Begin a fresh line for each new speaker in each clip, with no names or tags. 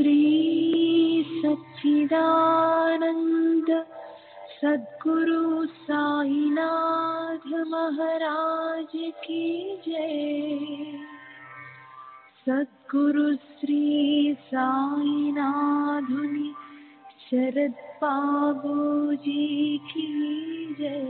श्री सच्चिदानंद सद्गुरु साईनाथ महाराज की जय। सद्गुरु श्री साईनाथुनि शरद बाबूजी की जय।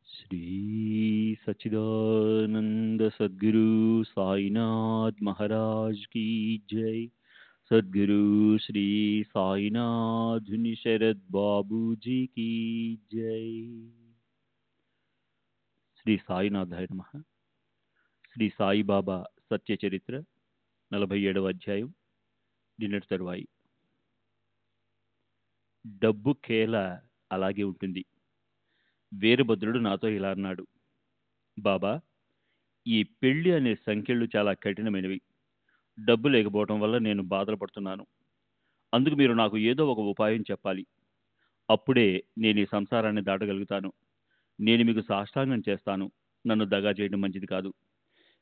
श्री सच्चिदानंद सद्गुरु साईनाथ महाराज की जय। सद्गुरु श्री साईनाथ शरद बाबू जी की जय। శ్రీ సాయినాథాయ నమః. శ్రీ సాయిబాబా సత్య చరిత్ర 47వ అధ్యాయం. నిన్నటి తరువాయి. డబ్బు కేల అలాగే ఉంటుంది. వీరభద్రుడు నాతో ఇలా అన్నాడు, బాబా, ఈ పెళ్లి అనే సంఖ్యలు చాలా కఠినమైనవి. డబ్బు లేకపోవడం వల్ల నేను బాధలు పడుతున్నాను. అందుకు మీరు నాకు ఏదో ఒక ఉపాయం చెప్పాలి. అప్పుడే నేను ఈ సంసారాన్ని దాటగలుగుతాను. నేను మీకు సాష్టాంగం చేస్తాను. నన్ను దగా చేయడం మంచిది కాదు.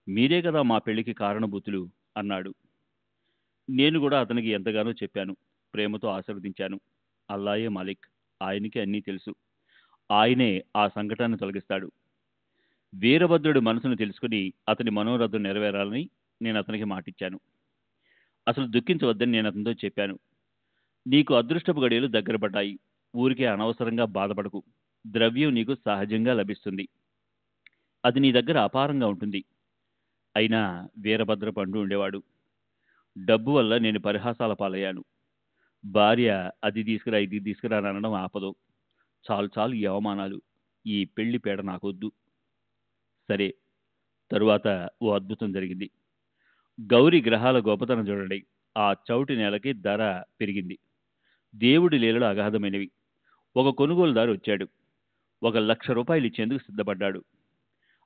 మీరే కదా మా పెళ్లికి కారణభూతులు అన్నాడు. నేను కూడా అతనికి ఎంతగానో చెప్పాను. ప్రేమతో ఆశీర్వదించాను. అల్లాయే మాలిక్ ఆయనకి అన్నీ తెలుసు. ఆయనే ఆ సంకటాన్ని తొలగిస్తాడు. వీరభద్రుడి మనసును తెలుసుకుని అతని మనోరథం నెరవేరాలని నేను అతనికి మాటిచ్చాను. అసలు దుఃఖించవద్దని నేను అతనితో చెప్పాను. నీకు అదృష్టపు గడియలు దగ్గర పడ్డాయి. ఊరికే అనవసరంగా బాధపడకు. ద్రవ్యం నీకు సహజంగా లభిస్తుంది. అది నీ దగ్గర అపారంగా ఉంటుంది. అయినా వీరభద్రపు అంటూ ఉండేవాడు, డబ్బు వల్ల నేను పరిహాసాల పాలయ్యాను. భార్య అది తీసుకురా ఇది తీసుకురా అని అనడం ఆపదు. చాలు చాలు ఈ అవమానాలు. ఈ పెళ్లి పీడ నాకొద్దు. సరే, తరువాత ఓ అద్భుతం జరిగింది. గౌరీ గ్రహాల గొప్పతనం చూడండి. ఆ చౌటి నేలకి ధర పెరిగింది. దేవుడి లీలలు అగాధమైనవి. ఒక కొనుగోలుదారు వచ్చాడు. 1,00,000 రూపాయలు ఇచ్చేందుకు సిద్ధపడ్డాడు.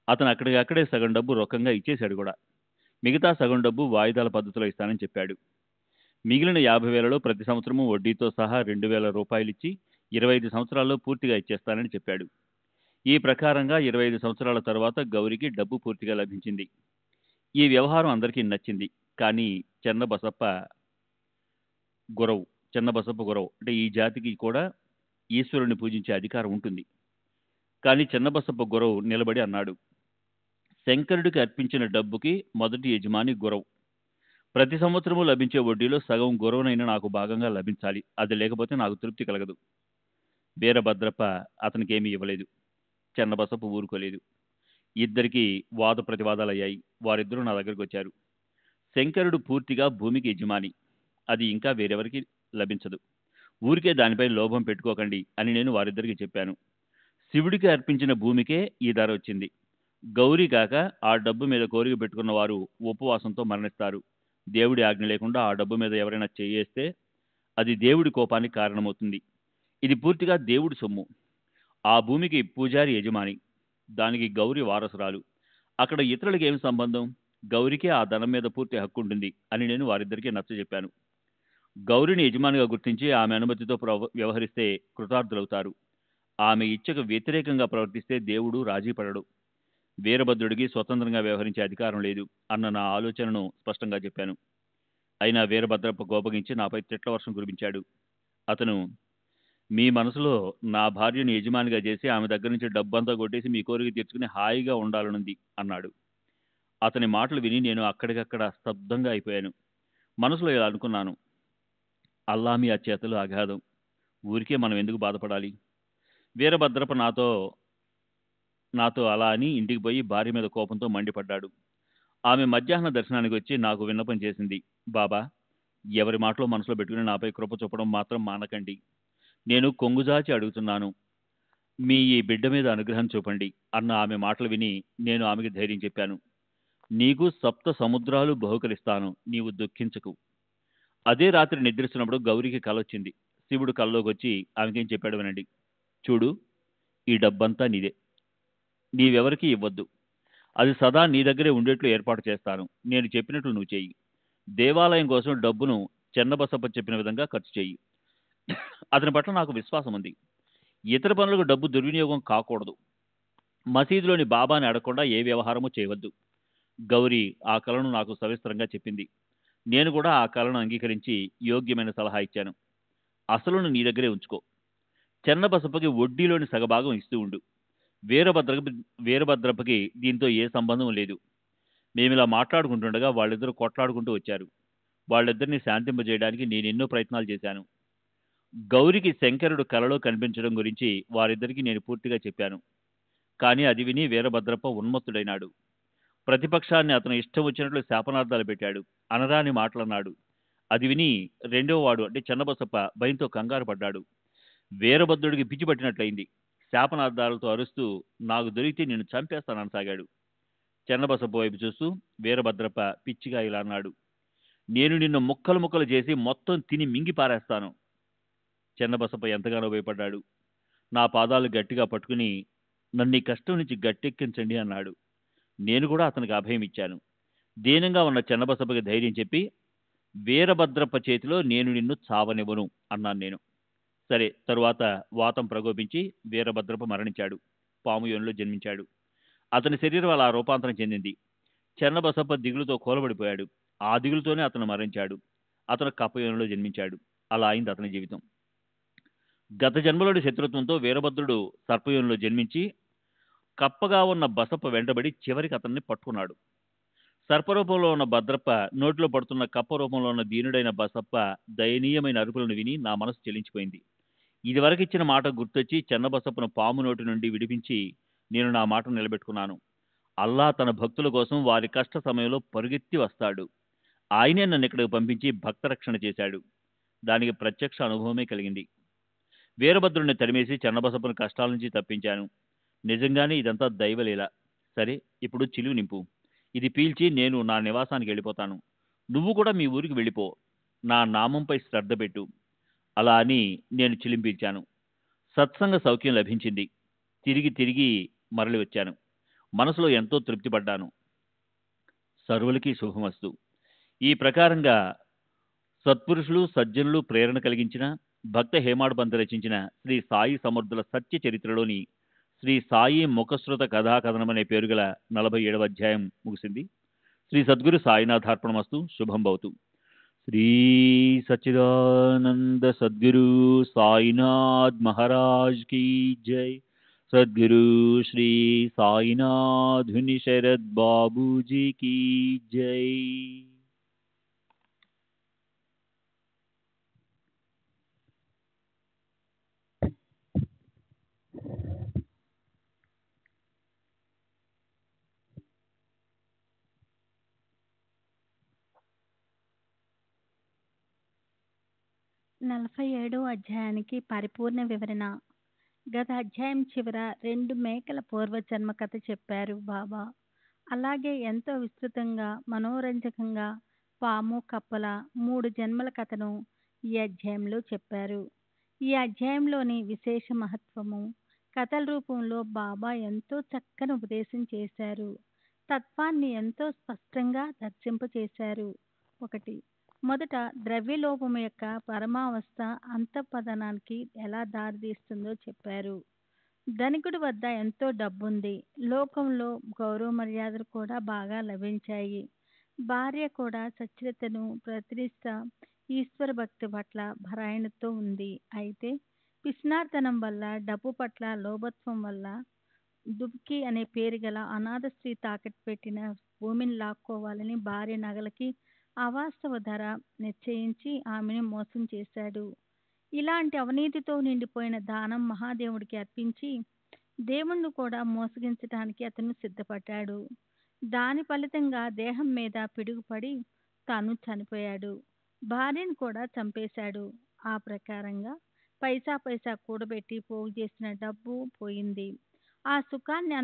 అతను అక్కడికక్కడే సగం డబ్బు రొక్కంగా ఇచ్చేశాడు కూడా. మిగతా సగం డబ్బు వాయిదాల పద్ధతిలో ఇస్తానని చెప్పాడు. మిగిలిన 50,000లో ప్రతి సంవత్సరము వడ్డీతో సహా 2,000 రూపాయలు ఇచ్చి 25 సంవత్సరాల్లో పూర్తిగా ఇచ్చేస్తానని చెప్పాడు. ఈ ప్రకారంగా 25 సంవత్సరాల తర్వాత గౌరికి డబ్బు పూర్తిగా లభించింది. ఈ వ్యవహారం అందరికీ నచ్చింది. కానీ చెన్నబసప్ప గురవు అంటే ఈ జాతికి కూడా ఈశ్వరుని పూజించే అధికారం ఉంటుంది. కానీ చెన్నబసప్ప గురవు నిలబడి అన్నాడు, శంకరుడికి అర్పించిన డబ్బుకి మొదటి యజమాని గురవు. ప్రతి సంవత్సరము లభించే వడ్డీలో సగం గురవునైనా నాకు భాగంగా లభించాలి. అది లేకపోతే నాకు తృప్తి కలగదు. వీరభద్రప్ప అతనికి ఏమీ ఇవ్వలేదు. చెన్నబసప్ప ఊరుకోలేదు. ఇద్దరికీ వాద ప్రతివాదాలయ్యాయి. వారిద్దరూ నా దగ్గరికి వచ్చారు. శంకరుడు పూర్తిగా భూమికి యజమాని. అది ఇంకా వేరెవరికి లభించదు. ఊరికే దానిపై లోభం పెట్టుకోకండి అని నేను వారిద్దరికి చెప్పాను. శివుడికి అర్పించిన భూమికే ఈ ధర వచ్చింది. గౌరీ కాక ఆ డబ్బు మీద కోరిక పెట్టుకున్న వారు ఉపవాసంతో మరణిస్తారు. దేవుడి ఆజ్ఞ లేకుండా ఆ డబ్బు మీద ఎవరైనా చేయేస్తే అది దేవుడి కోపానికి కారణమవుతుంది. ఇది పూర్తిగా దేవుడి సొమ్ము. ఆ భూమికి పూజారి యజమాని. దానికి గౌరీ వారసురాలు. అక్కడ ఇతరులకి ఏమి సంబంధం? గౌరీకే ఆ ధనం మీద పూర్తి హక్కు ఉంటుంది అని నేను వారిద్దరికీ నచ్చజెప్పాను. గౌరిని యజమానిగా గుర్తించి ఆమె అనుమతితో వ్యవహరిస్తే కృతార్థులవుతారు. ఆమె ఇచ్చకు వ్యతిరేకంగా ప్రవర్తిస్తే దేవుడు రాజీ పడడు. వీరభద్రుడికి స్వతంత్రంగా వ్యవహరించే అధికారం లేదు అన్న నా ఆలోచనను స్పష్టంగా చెప్పాను. అయినా వీరభద్రప్ప కోపగించి నాపై తిట్ల వర్షం కురిపించాడు. అతను, మీ మనసులో నా భార్యను యజమానిగా చేసి ఆమె దగ్గర నుంచి డబ్బంతా కొట్టేసి మీ కోరిక తీర్చుకుని హాయిగా ఉండాలనుంది అన్నాడు. అతని మాటలు విని నేను అక్కడికక్కడ స్తబ్దంగా అయిపోయాను. మనసులో ఇలా అనుకున్నాను, అల్లామి ఆ చేతలు అగాధం. ఊరికే మనం ఎందుకు బాధపడాలి? వీరభద్రప్ప నాతో అలా అని ఇంటికి పోయి భార్య మీద కోపంతో మండిపడ్డాడు. ఆమె మధ్యాహ్న దర్శనానికి వచ్చి నాకు విన్నపం చేసింది. బాబా, ఎవరి మాటలో మనసులో పెట్టుకుని నాపై కృప చూపడం మాత్రం మానకండి. నేను కొంగుజాచి అడుగుతున్నాను. మీ ఈ బిడ్డ మీద అనుగ్రహం చూపండి అన్న ఆమె మాటలు విని నేను ఆమెకి ధైర్యం చెప్పాను. నీకు 7 సముద్రాలు బహుకరిస్తాను, నీవు దుఃఖించకు. అదే రాత్రి నిద్రిస్తున్నప్పుడు గౌరికి కల వచ్చింది. శివుడు కల్లోకి వచ్చి ఆమెకేం చెప్పాడు వినండి. చూడు, ఈ డబ్బంతా నీదే. నీవెవరికి ఇవ్వద్దు. అది సదా నీ దగ్గరే ఉండేట్లు ఏర్పాటు చేస్తాను. నేను చెప్పినట్లు నువ్వు చెయ్యి. దేవాలయం కోసం డబ్బును చెన్నబసప్ప చెప్పిన విధంగా ఖర్చు చెయ్యి. అతని పట్ల నాకు విశ్వాసం ఉంది. ఇతర పనులకు డబ్బు దుర్వినియోగం కాకూడదు. మసీదులోని బాబాని అడగకుండా ఏ వ్యవహారము చేయవద్దు. గౌరీ ఆ కలను నాకు సవిస్తరంగా చెప్పింది. నేను కూడా ఆ కలను అంగీకరించి యోగ్యమైన సలహా ఇచ్చాను. అసలును నీ దగ్గరే ఉంచుకో. చెన్నబసప్పకి వడ్డీలోని సగభాగం ఇస్తూ ఉండు. వీరభద్రప్పకి దీంతో ఏ సంబంధం లేదు. మేమిలా మాట్లాడుకుంటుండగా వాళ్ళిద్దరూ కొట్లాడుకుంటూ వచ్చారు. వాళ్ళిద్దరిని శాంతింపజేయడానికి నేను ఎన్నో ప్రయత్నాలు చేశాను. గౌరికి శంకరుడు కలలో కనిపించడం గురించి వారిద్దరికీ నేను పూర్తిగా చెప్పాను. కానీ అది విని వీరభద్రప్ప ఉన్మత్తుడైనాడు. ప్రతిపక్షాన్ని అతను ఇష్టం వచ్చినట్లు శాపనార్థాలు పెట్టాడు. అనరాని మాటలన్నాడు. అది విని రెండో వాడు అంటే చెన్నబసప్ప భయంతో కంగారు పడ్డాడు. వీరభద్రుడికి పిచ్చి పట్టినట్లయింది. శాపనార్థాలతో అరుస్తూ నాకు దొరికితే నిన్ను చంపేస్తాననసాగాడు. చెన్నబసప్ప వైపు చూస్తూ వీరభద్రప్ప పిచ్చిగా ఇలా అన్నాడు, నేను నిన్ను ముక్కలు ముక్కలు చేసి మొత్తం తిని మింగి పారేస్తాను. చెన్నబసప్ప ఎంతగానో భయపడ్డాడు. నా పాదాలు గట్టిగా పట్టుకుని నన్ను ఈ కష్టం నుంచి గట్టెక్కించండి అన్నాడు. నేను కూడా అతనికి అభయం ఇచ్చాను. దీనంగా ఉన్న చెన్నబసప్పకి ధైర్యం చెప్పి, వీరభద్రప్ప చేతిలో నేను నిన్ను చావనివ్వను అన్నాను నేను. సరే, తరువాత వాతం ప్రకోపించి వీరభద్రప్ప మరణించాడు. పాము యోనిలో జన్మించాడు. అతని శరీరం అలా రూపాంతరం చెందింది. చెన్నబసప్ప దిగులుతో కూలబడిపోయాడు. ఆ దిగులుతోనే అతను మరణించాడు. అతను కప్పయోనిలో జన్మించాడు. అలా అయింది అతని జీవితం. గత జన్మలోని శత్రుత్వంతో వీరభద్రుడు సర్పయోనిలో జన్మించి కప్పగా ఉన్న బసప్ప వెంటబడి చివరికి అతన్ని పట్టుకున్నాడు. సర్పరూపంలో ఉన్న భద్రప్ప నోటిలో పడుతున్న కప్ప రూపంలో ఉన్న దీనుడైన బసప్ప దయనీయమైన అరుపులను విని నా మనసు చెలించిపోయింది. ఇదివరకు ఇచ్చిన మాట గుర్తొచ్చి చెన్నబసప్పను పాము నోటి నుండి విడిపించి నేను నా మాట నిలబెట్టుకున్నాను. అల్లా తన భక్తుల కోసం వారి కష్ట సమయంలో పరుగెత్తి వస్తాడు. ఆయనే నన్ను ఇక్కడికి పంపించి భక్త రక్షణ చేశాడు. దానికి ప్రత్యక్ష అనుభవమే కలిగింది. వీరభద్రుడిని తరిమేసి చెన్నబసప్పను కష్టాల నుంచి తప్పించాను. నిజంగానే ఇదంతా దైవలీల. సరే, ఇప్పుడు చిలువు నింపు. ఇది పీల్చి నేను నా నివాసానికి వెళ్ళిపోతాను. నువ్వు కూడా మీ ఊరికి వెళ్ళిపో. నా నామంపై శ్రద్ధ పెట్టు. అలా అని నేను చిలింపించాను. సత్సంగ సౌఖ్యం లభించింది. తిరిగి మరలి వచ్చాను. మనసులో ఎంతో తృప్తి పడ్డాను. సర్వులకి శుభమస్తు. ఈ ప్రకారంగా సత్పురుషులు సజ్జనులు ప్రేరణ కలిగించిన భక్త హేమాడ్ పంత్ రచించిన శ్రీ సాయి సమర్థుల సత్య చరిత్రలోని శ్రీ సాయి ముఖశ్రుత కథాకథనం అనే పేరు గల 47వ అధ్యాయం ముగిసింది. శ్రీ సద్గురు సాయినాథార్పణమస్తు. శుభం భవతు. శ్రీ సచ్చిదానంద సద్గురు సాయినాథ్ మహారాజ్ కీ జై. సద్గురు శ్రీ సాయినాథుని శరద్ బాబూజీ కీ జై.
నలభై 47వ అధ్యాయానికి పరిపూర్ణ వివరణ. గత అధ్యాయం చివర 2 మేకల పూర్వజన్మ కథ చెప్పారు బాబా. అలాగే ఎంతో విస్తృతంగా మనోరంజకంగా పాము కప్పల 3 జన్మల కథను ఈ అధ్యాయంలో చెప్పారు. ఈ అధ్యాయంలోని విశేష మహత్వము, కథల రూపంలో బాబా ఎంతో చక్కని ఉపదేశం చేశారు. తత్వాన్ని ఎంతో స్పష్టంగా దర్శింపచేశారు. 1. మొదట ద్రవ్యలోపము యొక్క పరమావస్థ అంతఃపతనానికి ఎలా దారితీస్తుందో చెప్పారు. ధనికుడి వద్ద ఎంతో డబ్బుంది. లోకంలో గౌరవ మర్యాదలు కూడా బాగా లభించాయి. భార్య కూడా సచ్ఛరితను, ప్రతిష్ట, ఈశ్వర భక్తి పట్ల భరాయణతో ఉంది. అయితే పిసినార్తనం వల్ల, డబ్బు పట్ల లోభత్వం వల్ల దుబ్కి అనే పేరు గల అనాథ స్త్రీ తాకట్టు పెట్టిన భూమిని లాక్కోవాలని భార్య నగలకి అవాస్తవ ధర నిశ్చయించి ఆమెను మోసం చేశాడు. ఇలాంటి అవినీతితో నిండిపోయిన దానం మహాదేవుడికి అర్పించి దేవుణ్ణి కూడా మోసగించడానికి అతను సిద్ధపడ్డాడు. దాని ఫలితంగా దేహం మీద పిడుగుపడి తాను చనిపోయాడు. భార్యను కూడా చంపేశాడు. ఆ ప్రకారంగా పైసా కూడబెట్టి పోగు చేసిన డబ్బు పోయింది. ఆ సుఖాన్ని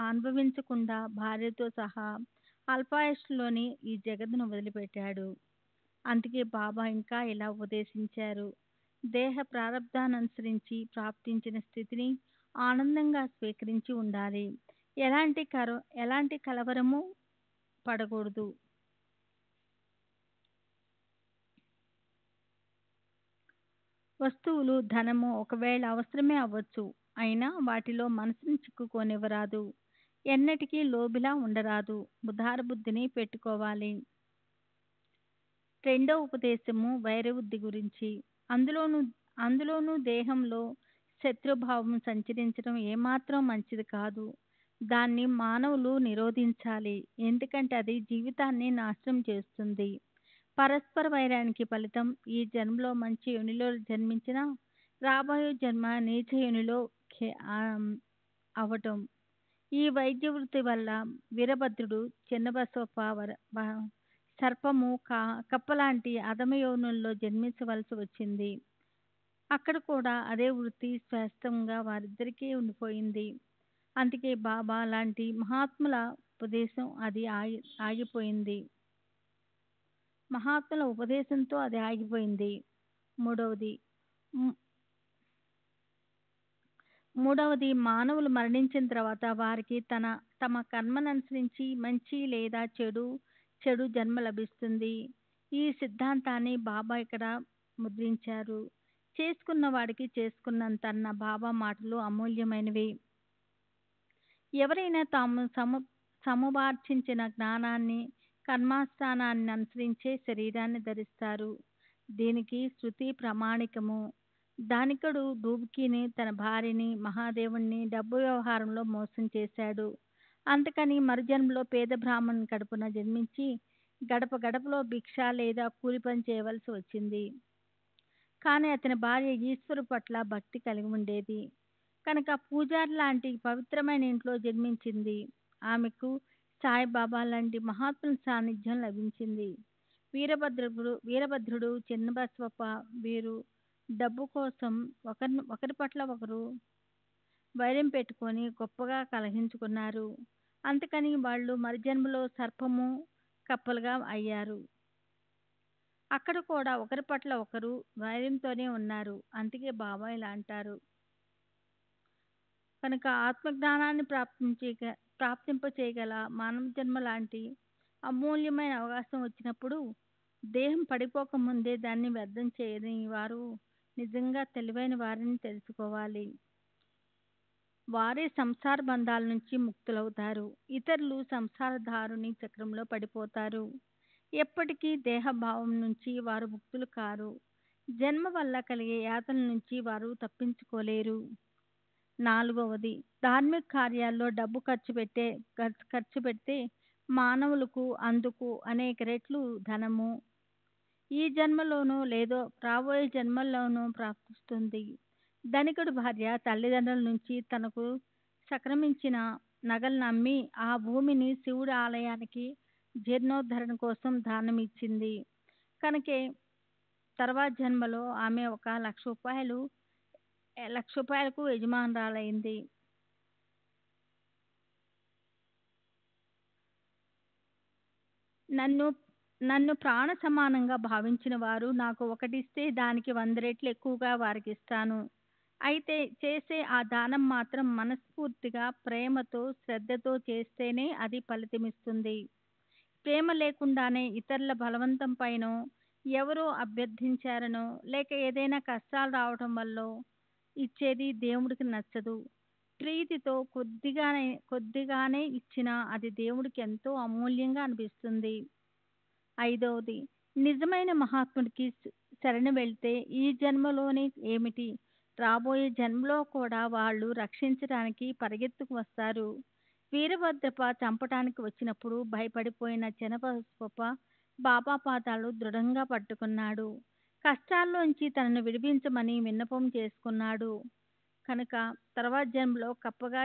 అనుభవించకుండా భార్యతో సహా అల్పాయుష్లోని ఈ జగత్తును వదిలిపెట్టాడు. అందుకే బాబా ఇంకా ఇలా ఉపదేశించారు. దేహ ప్రారబ్ధానుసరించి ప్రాప్తించిన స్థితిని ఆనందంగా స్వీకరించి ఉండాలి. ఎలాంటి కలవరము పడకూడదు. వస్తువులు, ధనము ఒకవేళ అవసరమే అవ్వచ్చు. అయినా వాటిలో మనసును చిక్కుకోనివ్వరాదు. ఎన్నటికీ లోబిలా ఉండరాదు. ఉదార బుద్ధిని పెట్టుకోవాలి. 2వ ఉపదేశము వైరబుద్ధి గురించి. అందులోనూ దేహంలో శత్రుభావం సంచరించడం ఏమాత్రం మంచిది కాదు. దాన్ని మానవులు నిరోధించాలి. ఎందుకంటే అది జీవితాన్ని నాశనం చేస్తుంది. పరస్పర వైరానికి ఫలితం ఈ జన్మలో మంచి యోనిలో జన్మించిన రాబోయే జన్మ నీచ యోనిలో అవటం. ఈ వైద్య వృత్తి వల్ల వీరభద్రుడు చిన్నబసప్ప సర్పము, కప్పలాంటి అధమయోనుల్లో జన్మించవలసి వచ్చింది. అక్కడ కూడా అదే వృత్తి శాశ్వతంగా వారిద్దరికీ ఉండిపోయింది. అందుకే బాబా లాంటి మహాత్ముల ఉపదేశం అది ఆగిపోయింది. మహాత్ముల ఉపదేశంతో అది ఆగిపోయింది. మూడవది మానవులు మరణించిన తర్వాత వారికి తమ కర్మననుసరించి మంచి లేదా చెడు జన్మ లభిస్తుంది. ఈ సిద్ధాంతాన్ని బాబా ఇక్కడ ముద్రించారు. చేసుకున్న వాడికి చేసుకున్నంత అన్న బాబా మాటలు అమూల్యమైనవి. ఎవరైనా తాము సముపార్జించిన జ్ఞానాన్ని, కర్మాస్థానాన్ని అనుసరించే శరీరాన్ని ధరిస్తారు. దీనికి శృతి ప్రామాణికము. ధనికుడు దూబుకిని తన భార్యని మహాదేవుణ్ణి డబ్బు వ్యవహారంలో మోసం చేశాడు. అందుకని మరుజన్మలో పేద బ్రాహ్మణుని కడుపున జన్మించి గడప గడపలో భిక్ష లేదా కూలి పని చేయవలసి వచ్చింది. కానీ అతని భార్య ఈశ్వరు పట్ల భక్తి కలిగి ఉండేది కనుక పూజారి లాంటి పవిత్రమైన ఇంట్లో జన్మించింది. ఆమెకు సాయిబాబా లాంటి మహాత్ముల సాన్నిధ్యం లభించింది. వీరభద్రుడు చిన్నబసవప్ప వీరు డబ్బు కోసం ఒకరి పట్ల ఒకరు వైరం పెట్టుకొని గొప్పగా కలహించుకున్నారు. అందుకని వాళ్ళు మరుజన్మలో సర్పము కప్పలుగా అయ్యారు. అక్కడ కూడా ఒకరి పట్ల ఒకరు వైరంతోనే ఉన్నారు. అందుకే బాబా ఇలా అంటారు. కనుక ఆత్మజ్ఞానాన్ని ప్రాప్తింప చేయగల మానవ జన్మ లాంటి అమూల్యమైన అవకాశం వచ్చినప్పుడు దేహం పడిపోకముందే దాన్ని వ్యర్థం చేయని వారు నిజంగా తెలివైన వారిని తెలుసుకోవాలి. వారే సంసార బంధాల నుంచి ముక్తులవుతారు. ఇతరులు సంసారధారుని చక్రంలో పడిపోతారు. ఎప్పటికీ దేహభావం నుంచి వారు ముక్తులు కారు. జన్మ వల్ల కలిగే యాతన నుంచి వారు తప్పించుకోలేరు. 4వది, ధార్మిక కార్యాల్లో డబ్బు ఖర్చు పెడితే మానవులకు అందుకు అనేక రెట్లు ధనము ఈ జన్మలోనూ లేదో రాబోయే జన్మల్లోనూ ప్రాప్తిస్తుంది. ధనికుడి భార్య తల్లిదండ్రుల నుంచి తనకు సంక్రమించిన నగలను అమ్మి ఆ భూమిని శివుడి ఆలయానికి జీర్ణోద్ధరణ కోసం దానం ఇచ్చింది. కనుకే తర్వాత జన్మలో ఆమె 1,00,000 రూపాయలకు యజమానురాలైంది. నన్ను ప్రాణ సమానంగా భావించిన వారు నాకు ఒకటిస్తే దానికి 100 రెట్లు ఎక్కువగా వారికి ఇస్తాను. అయితే చేసే ఆ దానం మాత్రం మనస్ఫూర్తిగా ప్రేమతో శ్రద్ధతో చేస్తేనే అది ఫలితమిస్తుంది. ప్రేమ లేకుండానే ఇతరుల బలవంతం పైనో ఎవరో అభ్యర్థించారనో లేక ఏదైనా కష్టాలు రావటం వల్ల ఇచ్చేది దేవుడికి నచ్చదు. ప్రీతితో కొద్దిగానే ఇచ్చినా అది దేవుడికి ఎంతో అమూల్యంగా అనిపిస్తుంది. 5వది, నిజమైన మహాత్ముడికి శరణు వెళ్తే ఈ జన్మలోనే ఏమిటి రాబోయే జన్మలో కూడా వాళ్ళు రక్షించడానికి పరిగెత్తుకు వస్తారు. వీరభద్రప్ప చంపటానికి వచ్చినప్పుడు భయపడిపోయిన చిన్నబసవప్ప బాబా పాదాలు దృఢంగా పట్టుకున్నాడు. కష్టాల్లోంచి తనను విడిపించమని విన్నపం చేసుకున్నాడు. కనుక తర్వాత జన్మలో కప్పగా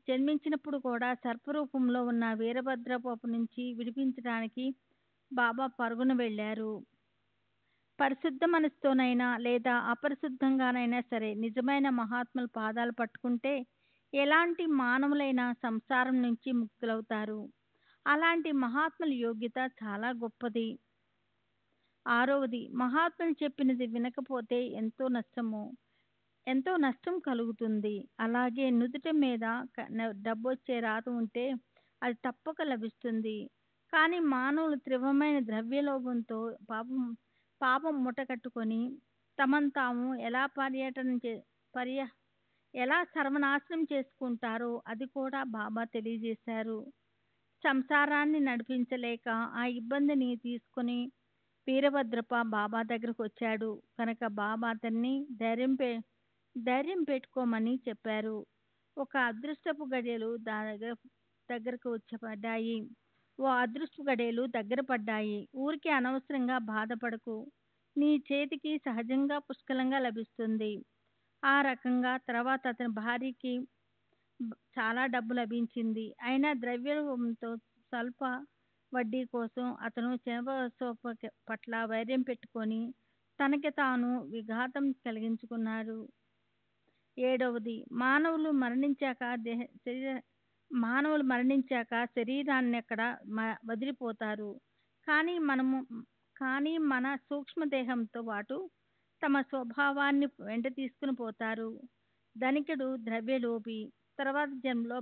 జన్మించినప్పుడు కూడా సర్పరూపంలో ఉన్న వీరభద్రప్ప నుంచి విడిపించడానికి బాబా పరుగున వెళ్ళారు. పరిశుద్ధ మనసుతోనైనా లేదా అపరిశుద్ధంగానైనా సరే నిజమైన మహాత్ముల పాదాలు పట్టుకుంటే ఎలాంటి మానవులైనా సంసారం నుంచి ముక్తులవుతారు. అలాంటి మహాత్ముల యోగ్యత చాలా గొప్పది. 6వది, మహాత్ములు చెప్పినది వినకపోతే ఎంతో నష్టం కలుగుతుంది. అలాగే నుదుట మీద డబ్బొచ్చే రాత ఉంటే అది తప్పక లభిస్తుంది. కానీ మానవులు తీవ్రమైన ద్రవ్యలోభంతో పాపం మూటకట్టుకొని తమను తాము ఎలా సర్వనాశనం చేసుకుంటారో అది కూడా బాబా తెలియజేశారు. సంసారాన్ని నడిపించలేక ఆ ఇబ్బందిని తీసుకుని వీరభద్రప్ప బాబా దగ్గరకు వచ్చాడు. కనుక బాబా అతన్ని ధైర్యం పెట్టుకోమని చెప్పారు. ఒక అదృష్టపు గడియలు దగ్గర పడ్డాయి. ఊరికే అనవసరంగా బాధపడకు. నీ చేతికి సహజంగా పుష్కలంగా లభిస్తుంది. ఆ రకంగా తర్వాత అతని భార్యకి చాలా డబ్బు లభించింది. అయినా ద్రవ్యంతో స్వల్ప వడ్డీ కోసం అతను చిన్నబసవప్ప పట్ల వైర్యం పెట్టుకొని తనకి తాను విఘాతం కలిగించుకున్నాడు. 7వది, మానవులు మరణించాక శరీరాన్ని అక్కడ వదిలిపోతారు. కానీ మన సూక్ష్మదేహంతో పాటు తమ స్వభావాన్ని వెంట తీసుకుని పోతారు. ధనికుడు ద్రవ్యలోభి. తర్వాత జన్మలో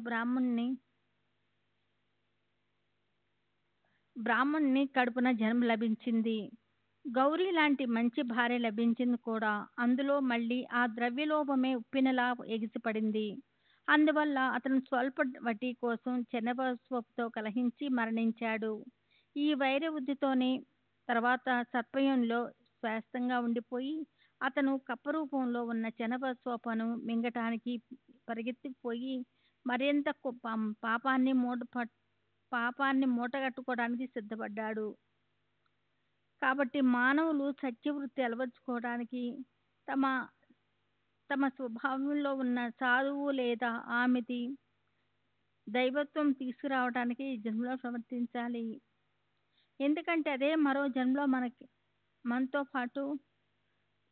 బ్రాహ్మణుని కడుపున జన్మ లభించింది. గౌరీ లాంటి మంచి భార్య లభించింది కూడా. అందులో మళ్ళీ ఆ ద్రవ్యలోభమే ఉప్పినలా ఎగిసిపడింది. అందువల్ల అతను స్వల్ప వడ్డీ కోసం చిన్నబసవప్పతో కలహించి మరణించాడు. ఈ వైర బుద్ధితోనే తర్వాత సర్పయంలో శాస్త్రంగా ఉండిపోయి అతను కప్ప రూపంలో ఉన్న చెనప సోపను మింగటానికి పరిగెత్తిపోయి మరింత పాపాన్ని మూటగట్టుకోవడానికి సిద్ధపడ్డాడు. కాబట్టి మానవులు సత్యవృత్తి అలవర్చుకోవడానికి తమ తమ స్వభావంలో ఉన్న సాధువు లేదా ఆమెది దైవత్వం తీసుకురావడానికి ఈ జన్మలో ప్రవర్తించాలి. ఎందుకంటే అదే మరో జన్మలో మనతో పాటు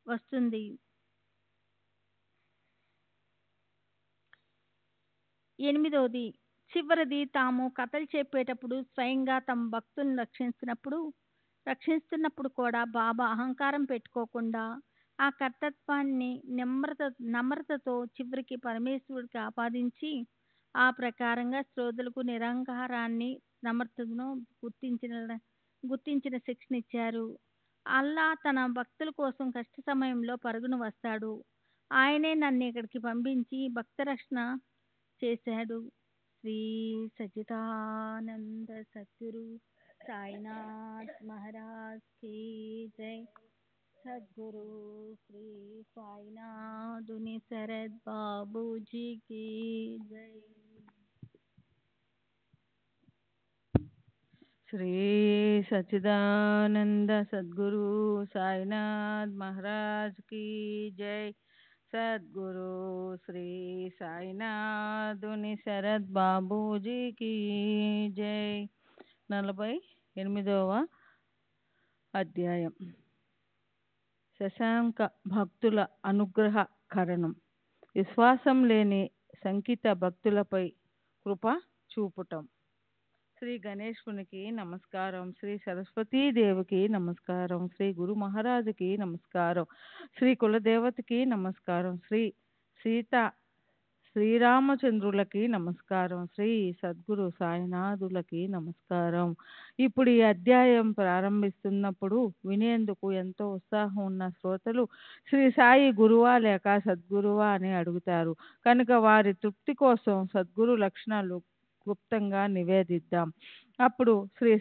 వస్తుంది. 8వది చివరిది, తాము కథలు చెప్పేటప్పుడు స్వయంగా తమ భక్తులను రక్షిస్తున్నప్పుడు కూడా బాబా అహంకారం పెట్టుకోకుండా ఆ కర్తత్వాన్ని నమ్రతతో చివరికి పరమేశ్వరుడికి ఆపాదించి ఆ ప్రకారంగా శ్రోతలకు నిరహంకారాన్ని నమ్రతను గుర్తించిన శిక్షణిచ్చారు. అల్లా తన భక్తుల కోసం కష్ట సమయంలో పరుగున వస్తాడు. ఆయనే నన్ను ఇక్కడికి పంపించి భక్త రక్షణ చేశాడు. శ్రీ సచిదానంద సద్గురు సాయినాథ్ మహారాజ్ కీ జై. సద్గురు శ్రీ సాయినాథుని శరద్ బాబూజీ కీ జై. శ్రీ సచిదానంద సద్గురు సాయినాథ్ మహారాజ్ కీ జై. సద్గురు శ్రీ సాయినాథుని శరద్ బాబూజీ కీ జై. 48వ అధ్యాయం. శశాంక భక్తుల అనుగ్రహ కరణం. విశ్వాసం లేని సంకిత భక్తులపై కృప చూపటం. శ్రీ గణేశునికి నమస్కారం. శ్రీ సరస్వతీదేవికి నమస్కారం. శ్రీ గురు మహారాజుకి నమస్కారం. శ్రీ కులదేవతకి నమస్కారం. శ్రీరామచంద్రులకి నమస్కారం. శ్రీ సద్గురు సాయినాథులకి నమస్కారం. ఇప్పుడు ఈ అధ్యాయం ప్రారంభిస్తున్నప్పుడు వినేందుకు ఎంతో ఉత్సాహం ఉన్న శ్రోతలు శ్రీ సాయి గురువా లేక సద్గురువా అని అడుగుతారు. కనుక వారి తృప్తి కోసం సద్గురు లక్షణాలు క్లుప్తంగా నివేదిద్దాం. అప్పుడు శ్రీ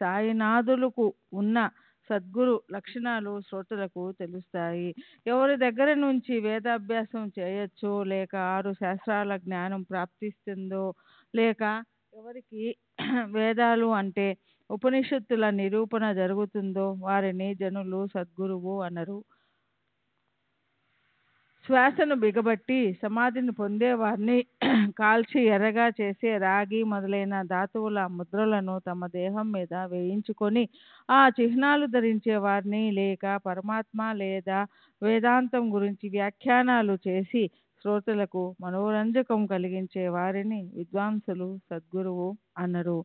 సాయినాథులకు ఉన్న సద్గురు లక్షణాలు శ్రోతలకు తెలుస్తాయి. ఎవరి దగ్గర నుంచి వేదాభ్యాసం చేయొచ్చో, లేక 6 శాస్త్రాల జ్ఞానం ప్రాప్తిస్తుందో, లేక ఎవరికి వేదాలు అంటే ఉపనిషత్తుల నిరూపణ జరుగుతుందో వారిని జనులు సద్గురువు అనరు. శ్వాసను బిగబట్టి సమాధిని పొందేవారిని కాల్చి ఎర్రగా చేసే రాగి మొదలైన ధాతువుల ముద్రలను తమ దేహం మీద వేయించుకొని ఆ చిహ్నాలు ధరించే వారిని, లేక పరమాత్మ లేదా వేదాంతం గురించి వ్యాఖ్యానాలు చేసి శ్రోతలకు మనోరంజకం కలిగించే వారిని విద్వాంసులు సద్గురువు అన్నరు.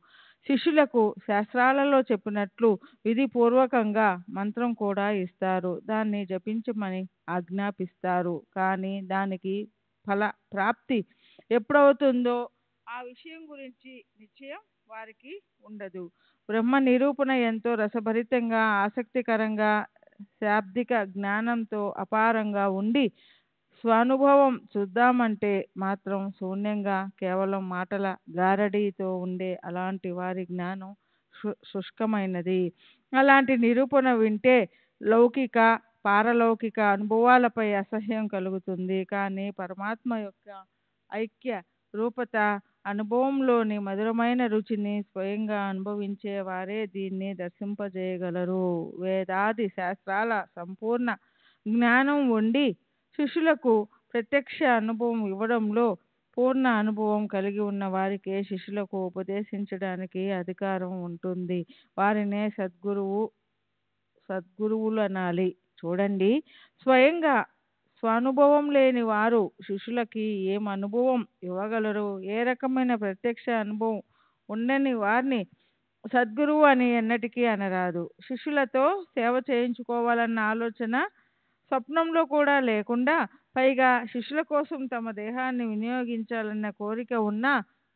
శిష్యులకు శాస్త్రాలలో చెప్పినట్లు విధిపూర్వకంగా మంత్రం కూడా ఇస్తారు. దాన్ని జపించమని ఆజ్ఞాపిస్తారు. కానీ దానికి ఫల ప్రాప్తి ఎప్పుడవుతుందో ఆ విషయం గురించి నిశ్చయం వారికి ఉండదు. బ్రహ్మ నిరూపణ ఎంతో రసభరితంగా, ఆసక్తికరంగా, శాబ్దిక జ్ఞానంతో అపారంగా ఉండి స్వానుభవం చూద్దామంటే మాత్రం శూన్యంగా కేవలం మాటల గారడీతో ఉండే అలాంటి వారి జ్ఞానం శుష్కమైనది. అలాంటి నిరూపణ వింటే లౌకిక పారలౌకిక అనుభవాలపై అసహ్యం కలుగుతుంది. కానీ పరమాత్మ యొక్క ఐక్య రూపత అనుభవంలోని మధురమైన రుచిని స్వయంగా అనుభవించే వారే దీన్ని దర్శింపజేయగలరు. వేదాది శాస్త్రాల సంపూర్ణ జ్ఞానం ఉండి శిష్యులకు ప్రత్యక్ష అనుభవం ఇవ్వడంలో పూర్ణ అనుభవం కలిగి ఉన్న వారికే శిష్యులకు ఉపదేశించడానికి అధికారం ఉంటుంది. వారినే సద్గురువులు అనాలి. చూడండి, స్వయంగా స్వానుభవం లేని వారు శిష్యులకి ఏం అనుభవం ఇవ్వగలరు? ఏ రకమైన ప్రత్యక్ష అనుభవం ఉండని వారిని సద్గురువు అని ఎన్నటికీ అనరాదు. శిష్యులతో సేవ చేయించుకోవాలన్న ఆలోచన స్వప్నంలో కూడా లేకుండా, పైగా శిష్యుల కోసం తమ దేహాన్ని వినియోగించాలన్న కోరిక ఉన్న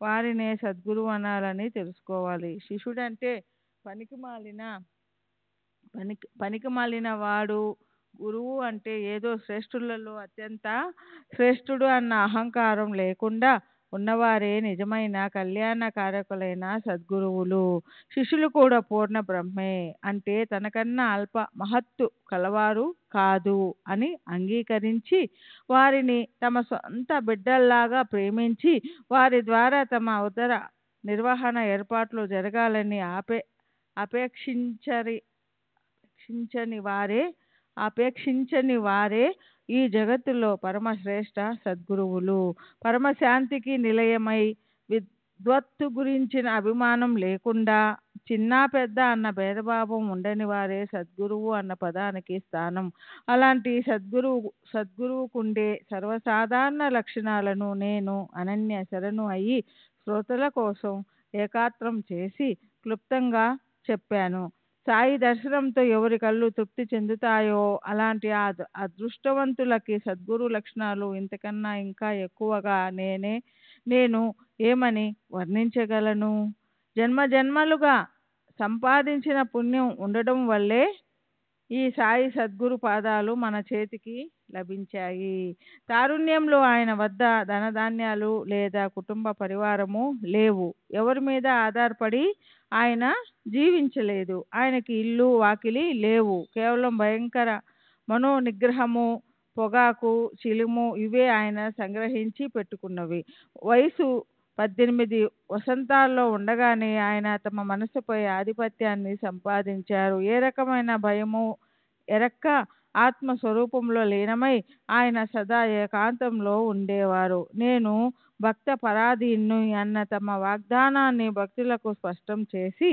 వారినే సద్గురువు అనాలని తెలుసుకోవాలి. శిష్యుడంటే పనికిమాలిన వాడు, గురువు అంటే ఏదో శ్రేష్ఠులలో అత్యంత శ్రేష్ఠుడు అన్న అహంకారం లేకుండా
ఉన్నవారే నిజమైన కళ్యాణకారకులైన సద్గురువులు. శిష్యులు కూడా పూర్ణ బ్రహ్మే, అంటే తనకన్నా అల్ప మహత్తు కలవారు కాదు అని అంగీకరించి వారిని తమ సొంత బిడ్డల్లాగా ప్రేమించి వారి ద్వారా తమ ఉదర నిర్వహణ ఏర్పాట్లు జరగాలని అపేక్షించరి అపేక్షించని వారే ఈ జగత్తులో పరమశ్రేష్ఠ సద్గురువులు. పరమశాంతికి నిలయమై విద్వత్తు గురించిన అభిమానం లేకుండా చిన్న పెద్ద అన్న భేదభావం ఉండని వారే సద్గురువు అన్న పదానికి స్థానం. అలాంటి సద్గురువుకుండే సర్వసాధారణ లక్షణాలను నేను అనన్య శరణు అయి శ్రోతల కోసం ఏకాత్రం చేసి క్లుప్తంగా చెప్పాను. సాయి దర్శనంతో ఎవరి కళ్ళు తృప్తి చెందుతాయో అలాంటి అదృష్టవంతులకి సద్గురు లక్షణాలు ఇంతకన్నా ఇంకా ఎక్కువగా నేను ఏమని వర్ణించగలను? జన్మజన్మలుగా సంపాదించిన పుణ్యం ఉండడం వల్లే ఈ సాయి సద్గురు పాదాలు మన చేతికి లభించాయి. తారుణ్యంలో ఆయన వద్ద ధనధాన్యాలు లేదా కుటుంబ పరివారము లేవు. ఎవరి మీద ఆధారపడి ఆయన జీవించలేదు. ఆయనకి ఇల్లు వాకిలి లేవు. కేవలం భయంకర మనోనిగ్రహము, పొగాకు, చిలుము ఇవే ఆయన సంగ్రహించి పెట్టుకున్నవి. వయసు 18 వసంతాల్లో ఉండగానే ఆయన తమ మనసుపై ఆధిపత్యాన్ని సంపాదించారు. ఏ రకమైన భయము ఎరక్క ఆత్మస్వరూపంలో లీనమై ఆయన సదా ఏకాంతంలో ఉండేవారు. నేను భక్త పరాధీన్ని అన్న తమ వాగ్దానాన్ని భక్తులకు స్పష్టం చేసి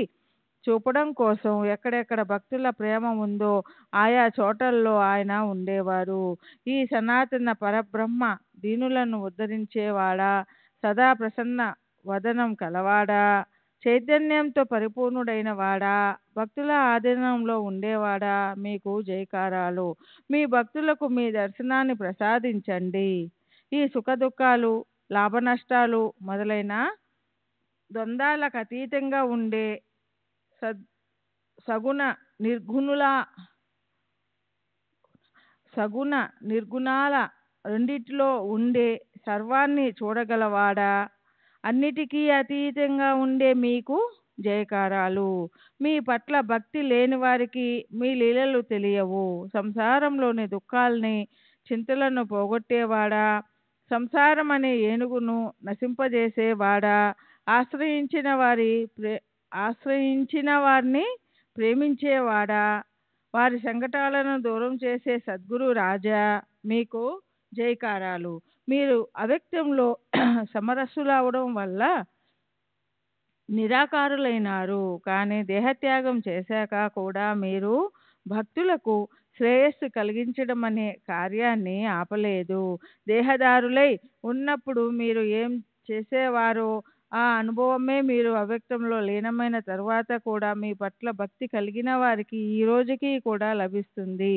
చూపడం కోసం ఎక్కడెక్కడ భక్తుల ప్రేమ ఉందో ఆయా చోటల్లో ఆయన ఉండేవారు. ఈ సనాతన పరబ్రహ్మ దీనులను ఉద్ధరించేవాడా, సదా ప్రసన్న వదనం కలవాడా, చైతన్యంతో పరిపూర్ణుడైన వాడా, భక్తుల ఆధీనంలో ఉండేవాడా, మీకు జయకారాలు. మీ భక్తులకు మీ దర్శనాన్ని ప్రసాదించండి. ఈ సుఖదుఖాలు, లాభనష్టాలు మొదలైన ద్వంద్వాలకు అతీతంగా ఉండే సగుణ నిర్గుణాల రెండిటిలో ఉండే సర్వాన్ని చూడగలవాడా, అన్నిటికీ అతీతంగా ఉండే మీకు జయకారాలు. మీ పట్ల భక్తి లేని వారికి మీ లీలలు తెలియవు. సంసారంలోని దుఃఖాల్ని, చింతలను పోగొట్టేవాడా, సంసారం అనే ఏనుగును నశింపజేసేవాడా, ఆశ్రయించిన వారిని ప్రేమించేవాడా, వారి సంకటాలను దూరం చేసే సద్గురు రాజా, మీకు జయకారాలు. మీరు అవ్యక్తంలో సమరసులవడం వల్ల నిరాకారులైనారు. కానీ దేహత్యాగం చేశాక కూడా మీరు భక్తులకు శ్రేయస్సు కలిగించడం అనే కార్యాన్ని ఆపలేదు. దేహదారులై ఉన్నప్పుడు మీరు ఏం చేసేవారో ఆ అనుభవమే మీరు అవ్యక్తంలో లీనమైన తరువాత కూడా మీ పట్ల భక్తి కలిగిన వారికి ఈ రోజుకి కూడా లభిస్తుంది.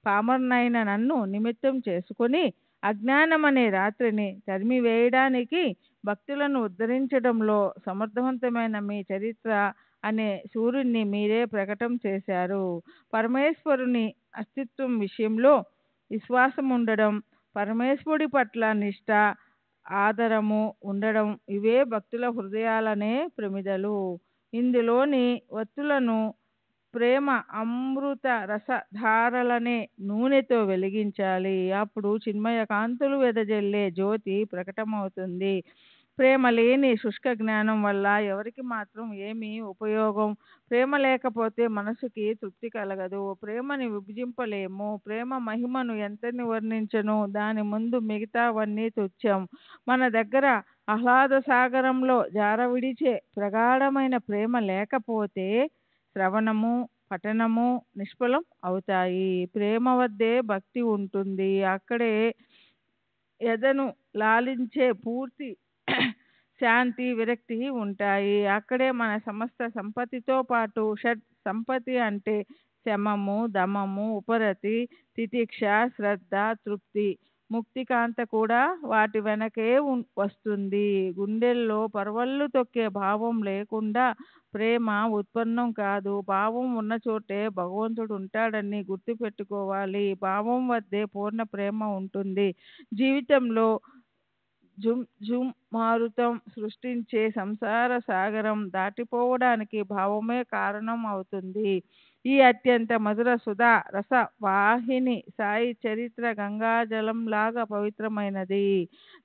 పామరునైన నన్ను నిమిత్తం చేసుకొని అజ్ఞానం అనే రాత్రిని తరిమివేయడానికి భక్తులను ఉద్ధరించడంలో సమర్థవంతమైన మీ చరిత్ర అనే సూర్యుడిని మీరే ప్రకటన చేశారు. పరమేశ్వరుని అస్తిత్వం విషయంలో విశ్వాసం ఉండడం, పరమేశ్వరుడి పట్ల నిష్ఠ, ఆదరము ఉండడం ఇవే భక్తుల హృదయాలనే ప్రమిదలు. ఇందులోని వత్తులను ప్రేమ అమృత రసధారలనే నూనెతో వెలిగించాలి. అప్పుడు చిన్మయ కాంతులు వెదజల్లే జ్యోతి ప్రకటమవుతుంది. ప్రేమ లేని శుష్క జ్ఞానం వల్ల ఎవరికి మాత్రం ఏమీ ఉపయోగం? ప్రేమ లేకపోతే మనసుకి తృప్తి కలగదు. ప్రేమని విభజింపలేము. ప్రేమ మహిమను ఎంతని వర్ణించను? దాని ముందు మిగతావన్నీ తుచ్చం. మన దగ్గర ఆహ్లాద సాగరంలో జారవిడిచే ప్రగాఢమైన ప్రేమ లేకపోతే శ్రవణము, పఠనము నిష్ఫలం అవుతాయి. ప్రేమ వద్దే భక్తి ఉంటుంది. అక్కడే ఎదను లాలించే పూర్తి శాంతి, విరక్తి ఉంటాయి. అక్కడే మన సమస్త సంపత్తితో పాటు షడ్ సంపత్తి అంటే శమము, దమము, ఉపరతి, తితిక్ష, శ్రద్ధ, తృప్తి, ముక్తికాంత కూడా వాటి వెనకే వస్తుంది. గుండెల్లో పరవళ్ళు తొక్కే భావం లేకుండా ప్రేమ ఉత్పన్నం కాదు. భావం ఉన్న చోటే భగవంతుడు ఉంటాడని గుర్తుపెట్టుకోవాలి. భావం వద్దే పూర్ణ ప్రేమ ఉంటుంది. జీవితంలో మారుతం సృష్టించే సంసార సాగరం దాటిపోవడానికి భావమే కారణం అవుతుంది. ఈ అత్యంత మధుర సుధా రస వాహిని సాయి చరిత్ర గంగాజలం లాగా పవిత్రమైనది.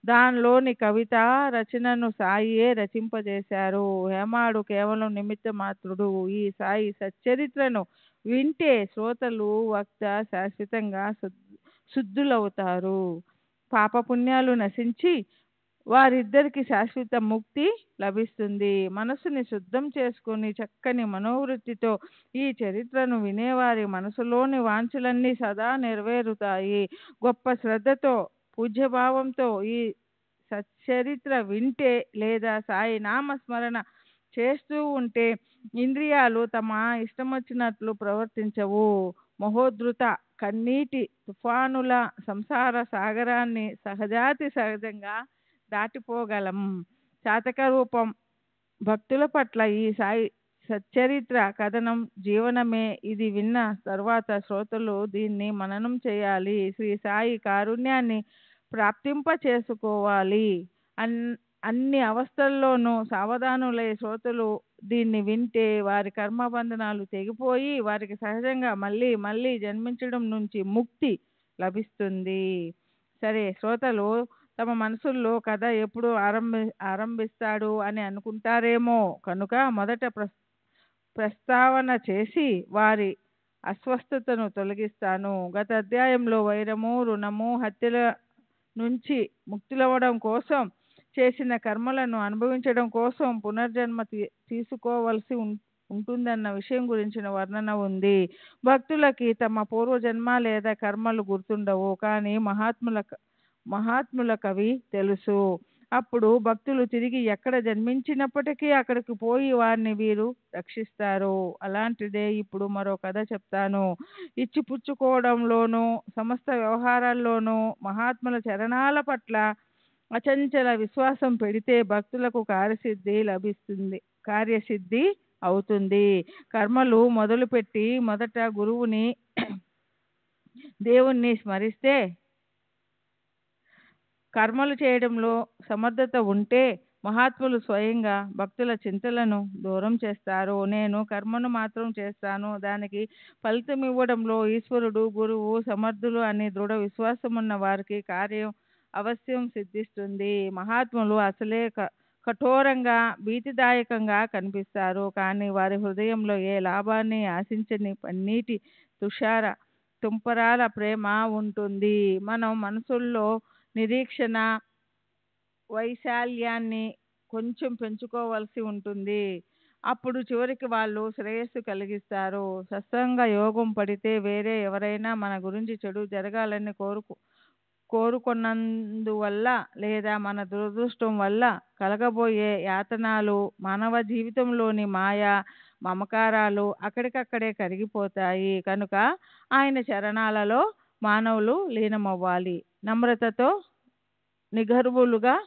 దానిలోని కవిత రచనను సాయియే రచింపజేశారు. హేమాడు కేవలం నిమిత్త మాత్రుడు. ఈ సాయి సచ్చరిత్రను వింటే శ్రోతలు వక్త శాశ్వతంగా శుద్ధులవుతారు. పాపపుణ్యాలు నశించి వారిద్దరికి శాశ్వత ముక్తి లభిస్తుంది. మనసుని శుద్ధం చేసుకుని చక్కని మనోవృత్తితో ఈ చరిత్రను వినేవారి మనసులోని వాంఛలన్నీ సదా నెరవేరుతాయి. గొప్ప శ్రద్ధతో పూజ్యభావంతో ఈ సచ్చరిత్ర వింటే లేదా సాయి నామస్మరణ చేస్తూ ఉంటే ఇంద్రియాలు తమ ఇష్టమొచ్చినట్లు ప్రవర్తించవు. మహోద్ధృత కన్నీటి తుఫానుల సంసార సాగరాన్ని సహజాతి సహజంగా దాటిపోగలం. చాతక రూపం భక్తుల పట్ల ఈ సాయి సచ్చరిత్ర కథనం జీవనమే. ఇది విన్న తర్వాత శ్రోతలు దీన్ని మననం చేయాలి. శ్రీ సాయి కారుణ్యాన్ని ప్రాప్తింప చేసుకోవాలి. అన్ని అవస్థల్లోనూ సావధానులై శ్రోతలు దీన్ని వింటే వారి కర్మబంధనాలు తెగిపోయి వారికి సహజంగా మళ్ళీ మళ్ళీ జన్మించడం నుంచి ముక్తి లభిస్తుంది. సరే, శ్రోతలు తమ మనసుల్లో కథ ఎప్పుడు ఆరంభిస్తాడు అని అనుకుంటారేమో. కనుక మొదట ప్రస్తావన చేసి వారి అస్వస్థతను తొలగిస్తాను. గత అధ్యాయంలో వైరము, రుణము, హత్యల నుంచి ముక్తులవ్వడం కోసం, చేసిన కర్మలను అనుభవించడం కోసం పునర్జన్మ తీసుకోవలసి ఉంటుందన్న విషయం గురించిన వర్ణన ఉంది. భక్తులకి తమ పూర్వజన్మ లేదా కర్మలు గుర్తుండవు, కానీ మహాత్ములకవి తెలుసు. అప్పుడు భక్తులు తిరిగి ఎక్కడ జన్మించినప్పటికీ అక్కడికి పోయి వారిని వీరు రక్షిస్తారు. అలాంటిదే ఇప్పుడు మరో కథ చెప్తాను. ఇచ్చిపుచ్చుకోవడంలోనూ సమస్త వ్యవహారాల్లోనూ మహాత్ముల చరణాల పట్ల అచంచల విశ్వాసం పెడితే భక్తులకు కార్యసిద్ధి అవుతుంది. కర్మలు మొదలుపెట్టి మొదట గురువుని దేవుణ్ణి స్మరిస్తే, కర్మలు చేయడంలో సమర్థత ఉంటే మహాత్ములు స్వయంగా భక్తుల చింతలను దూరం చేస్తారు. నేను కర్మను మాత్రం చేస్తాను, దానికి ఫలితం ఇవ్వడంలో ఈశ్వరుడు, గురువు సమర్థులు అని దృఢ విశ్వాసమున్న వారికి కార్యం అవశ్యం సిద్ధిస్తుంది. మహాత్ములు అసలే కఠోరంగా భీతిదాయకంగా కనిపిస్తారు, కానీ వారి హృదయంలో ఏ లాభాన్ని ఆశించని పన్నీటి తుషార తుంపరాల ప్రేమ ఉంటుంది. మనం మనసుల్లో నిరీక్షణ వైశాల్యాన్ని కొంచెం పెంచుకోవలసి ఉంటుంది. అప్పుడు చివరికి వాళ్ళు శ్రేయస్సు కలిగిస్తారు. సత్సంగ యోగం పడితే వేరే ఎవరైనా మన గురించి చెడు జరగాలని కోరుకున్నందువల్ల లేదా మన దురదృష్టం వల్ల కలగబోయే యాతనాలు, మానవ జీవితంలోని మాయ మమకారాలు అక్కడికక్కడే కరిగిపోతాయి. కనుక ఆయన చరణాలలో మానవులు లీనమవ్వాలి. నమ్రతతో నిగర్వులుగా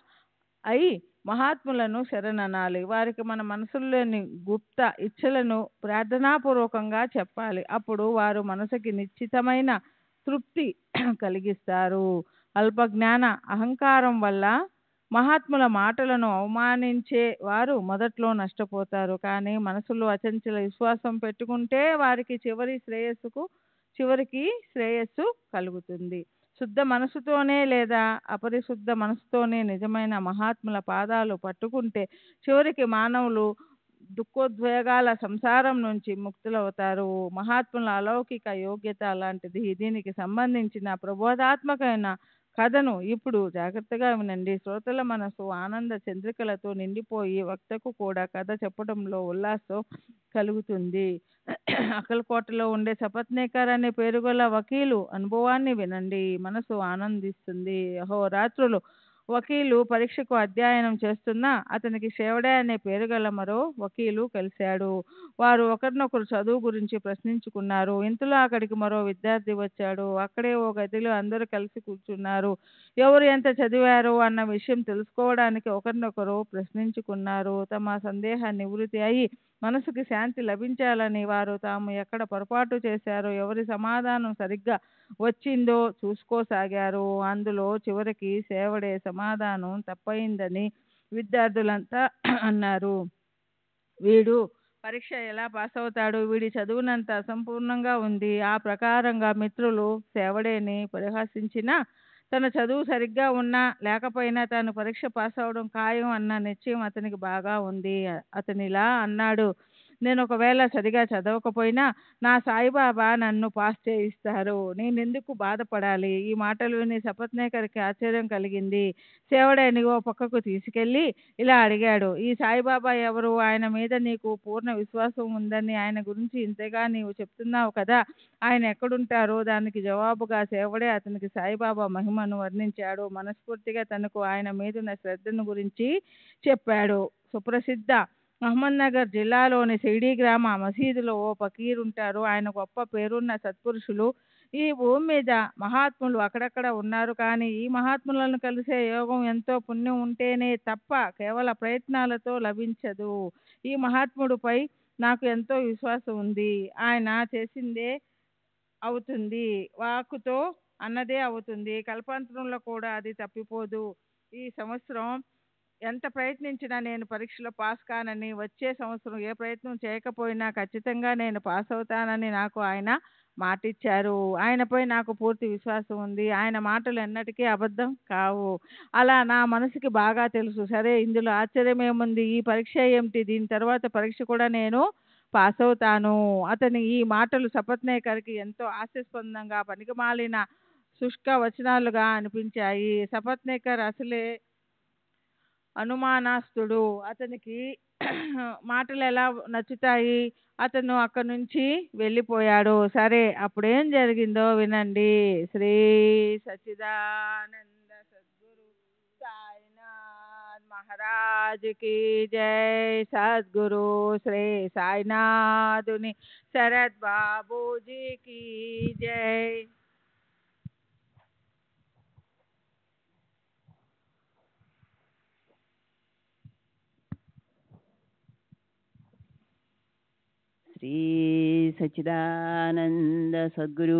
అయి మహాత్ములను శరణనాలి. వారికి మన మనసుల్లోని గుప్త ఇచ్చలను ప్రార్థనాపూర్వకంగా చెప్పాలి. అప్పుడు వారు మనసుకి నిశ్చితమైన తృప్తి కలిగిస్తారు. అల్పజ్ఞాన అహంకారం వల్ల మహాత్ముల మాటలను అవమానించే వారు మొదట్లో నష్టపోతారు, కానీ మనసులో అచంచల విశ్వాసం పెట్టుకుంటే వారికి చివరికి శ్రేయస్సు కలుగుతుంది. శుద్ధ మనసుతోనే లేదా అపరిశుద్ధ మనసుతోనే నిజమైన మహాత్ముల పాదాలు పట్టుకుంటే చివరికి మానవులు దుఃఖోద్వేగాల సంసారం నుంచి ముక్తులవుతారు. మహాత్ముల అలౌకిక యోగ్యత అలాంటిది. దీనికి సంబంధించిన ప్రబోధాత్మకమైన కథను ఇప్పుడు జాగ్రత్తగా వినండి. శ్రోతల మనసు ఆనంద చంద్రికలతో నిండిపోయి వక్తకు కూడా కథ చెప్పడంలో ఉల్లాసం కలుగుతుంది. అక్కలకోటలో ఉండే సపత్నేకర్ అనే పేరుగల వకీలు అనుభవాన్ని వినండి. మనసు ఆనందిస్తుంది. అహోరాత్రులు వకీలు పరీక్షకు అధ్యయనం చేస్తున్నా అతనికి శేవడే అనే పేరుగల మరో వకీలు కలిశాడు. వారు ఒకరినొకరు చదువు గురించి ప్రశ్నించుకున్నారు. ఇంతలో అక్కడికి మరో విద్యార్థి వచ్చాడు. అక్కడే ఓ గదిలో అందరూ కలిసి కూర్చున్నారు. ఎవరు ఎంత చదివారు అన్న విషయం తెలుసుకోవడానికి ఒకరినొకరు ప్రశ్నించుకున్నారు. తమ సందేహ నివృత్తి అయి మనసుకి శాంతి లభించాలని వారు తాము ఎక్కడ పొరపాటు చేశారో, ఎవరి సమాధానం సరిగ్గా వచ్చిందో చూసుకోసాగారు. అందులో చివరికి సేవడే సమాధానం తప్పయిందని విద్యార్థులంతా అన్నారు. వీడు పరీక్ష ఎలా పాస్ అవుతాడు? వీడి చదువునంత అసంపూర్ణంగా ఉంది. ఆ ప్రకారంగా మిత్రులు సేవడేని పరిహసించినా, తన చదువు సరిగ్గా ఉన్నా లేకపోయినా తాను పరీక్ష పాస్ అవడం ఖాయం అన్న నిశ్చయం అతనికి బాగా ఉంది. అతనిలా అన్నాడు, నేను ఒకవేళ సరిగా చదవకపోయినా నా సాయిబాబా నన్ను పాస్ చేయిస్తారు. నేనెందుకు బాధపడాలి? ఈ మాటలు విని సపత్నేకర్కి ఆశ్చర్యం కలిగింది. సేవడేని ఓ పక్కకు తీసుకెళ్ళి ఇలా అడిగాడు, ఈ సాయిబాబా ఎవరు? ఆయన మీద నీకు పూర్ణ విశ్వాసం ఉందని ఆయన గురించి ఇంతగా నీవు చెప్తున్నావు కదా, ఆయన ఎక్కడుంటారో? దానికి జవాబుగా సేవడే అతనికి సాయిబాబా మహిమను వర్ణించాడు. మనస్ఫూర్తిగా తనకు ఆయన మీదున్న శ్రద్ధను గురించి చెప్పాడు. సుప్రసిద్ధ మహమ్మద్నగర్ జిల్లాలోని సిడి గ్రామ మసీదులో ఓ ఫకీర్ ఉంటారు. ఆయన గొప్ప పేరున్న సత్పురుషులు. ఈ భూమి మీద మహాత్ములు అక్కడక్కడ ఉన్నారు, కానీ ఈ మహాత్ములను కలిసే యోగం ఎంతో పుణ్యం ఉంటేనే తప్ప కేవల ప్రయత్నాలతో లభించదు. ఈ మహాత్ముడిపై నాకు ఎంతో విశ్వాసం ఉంది. ఆయన చేసిందే అవుతుంది, వాక్కుతో అన్నదే అవుతుంది, కల్పాంతరంలో కూడా అది తప్పిపోదు. ఈ సంవత్సరం ఎంత ప్రయత్నించినా నేను పరీక్షలో పాస్ కానని, వచ్చే సంవత్సరం ఏ ప్రయత్నం చేయకపోయినా ఖచ్చితంగా నేను పాస్ అవుతానని నాకు ఆయన మాటిచ్చారు. ఆయనపై నాకు పూర్తి విశ్వాసం ఉంది. ఆయన మాటలు ఎన్నటికీ అబద్ధం కావు. అలా నా మనసుకి బాగా తెలుసు. సరే, ఇందులో ఆశ్చర్యం ఏముంది? ఈ పరీక్ష ఏమిటి? దీని తర్వాత పరీక్ష కూడా నేను పాస్ అవుతాను. అతని ఈ మాటలు సపత్నేకర్కి ఎంతో హాస్యాస్పదంగా, పనికిమాలిన శుష్క వచనాలుగా అనిపించాయి. సపత్నేకర్ అసలే అనుమానాస్తుడు. అతనికి మాటలు ఎలా నచ్చుతాయి? అతను అక్కడి నుంచి వెళ్ళిపోయాడు. సరే, అప్పుడేం జరిగిందో వినండి. శ్రీ సచ్చిదానంద సద్గురు సాయినాథ్ మహారాజ్ కి జై. సద్గురు శ్రీ సాయినాథుని శరత్ బాబూజీకి జై.
శ్రీ సచ్చిదానంద సద్గురు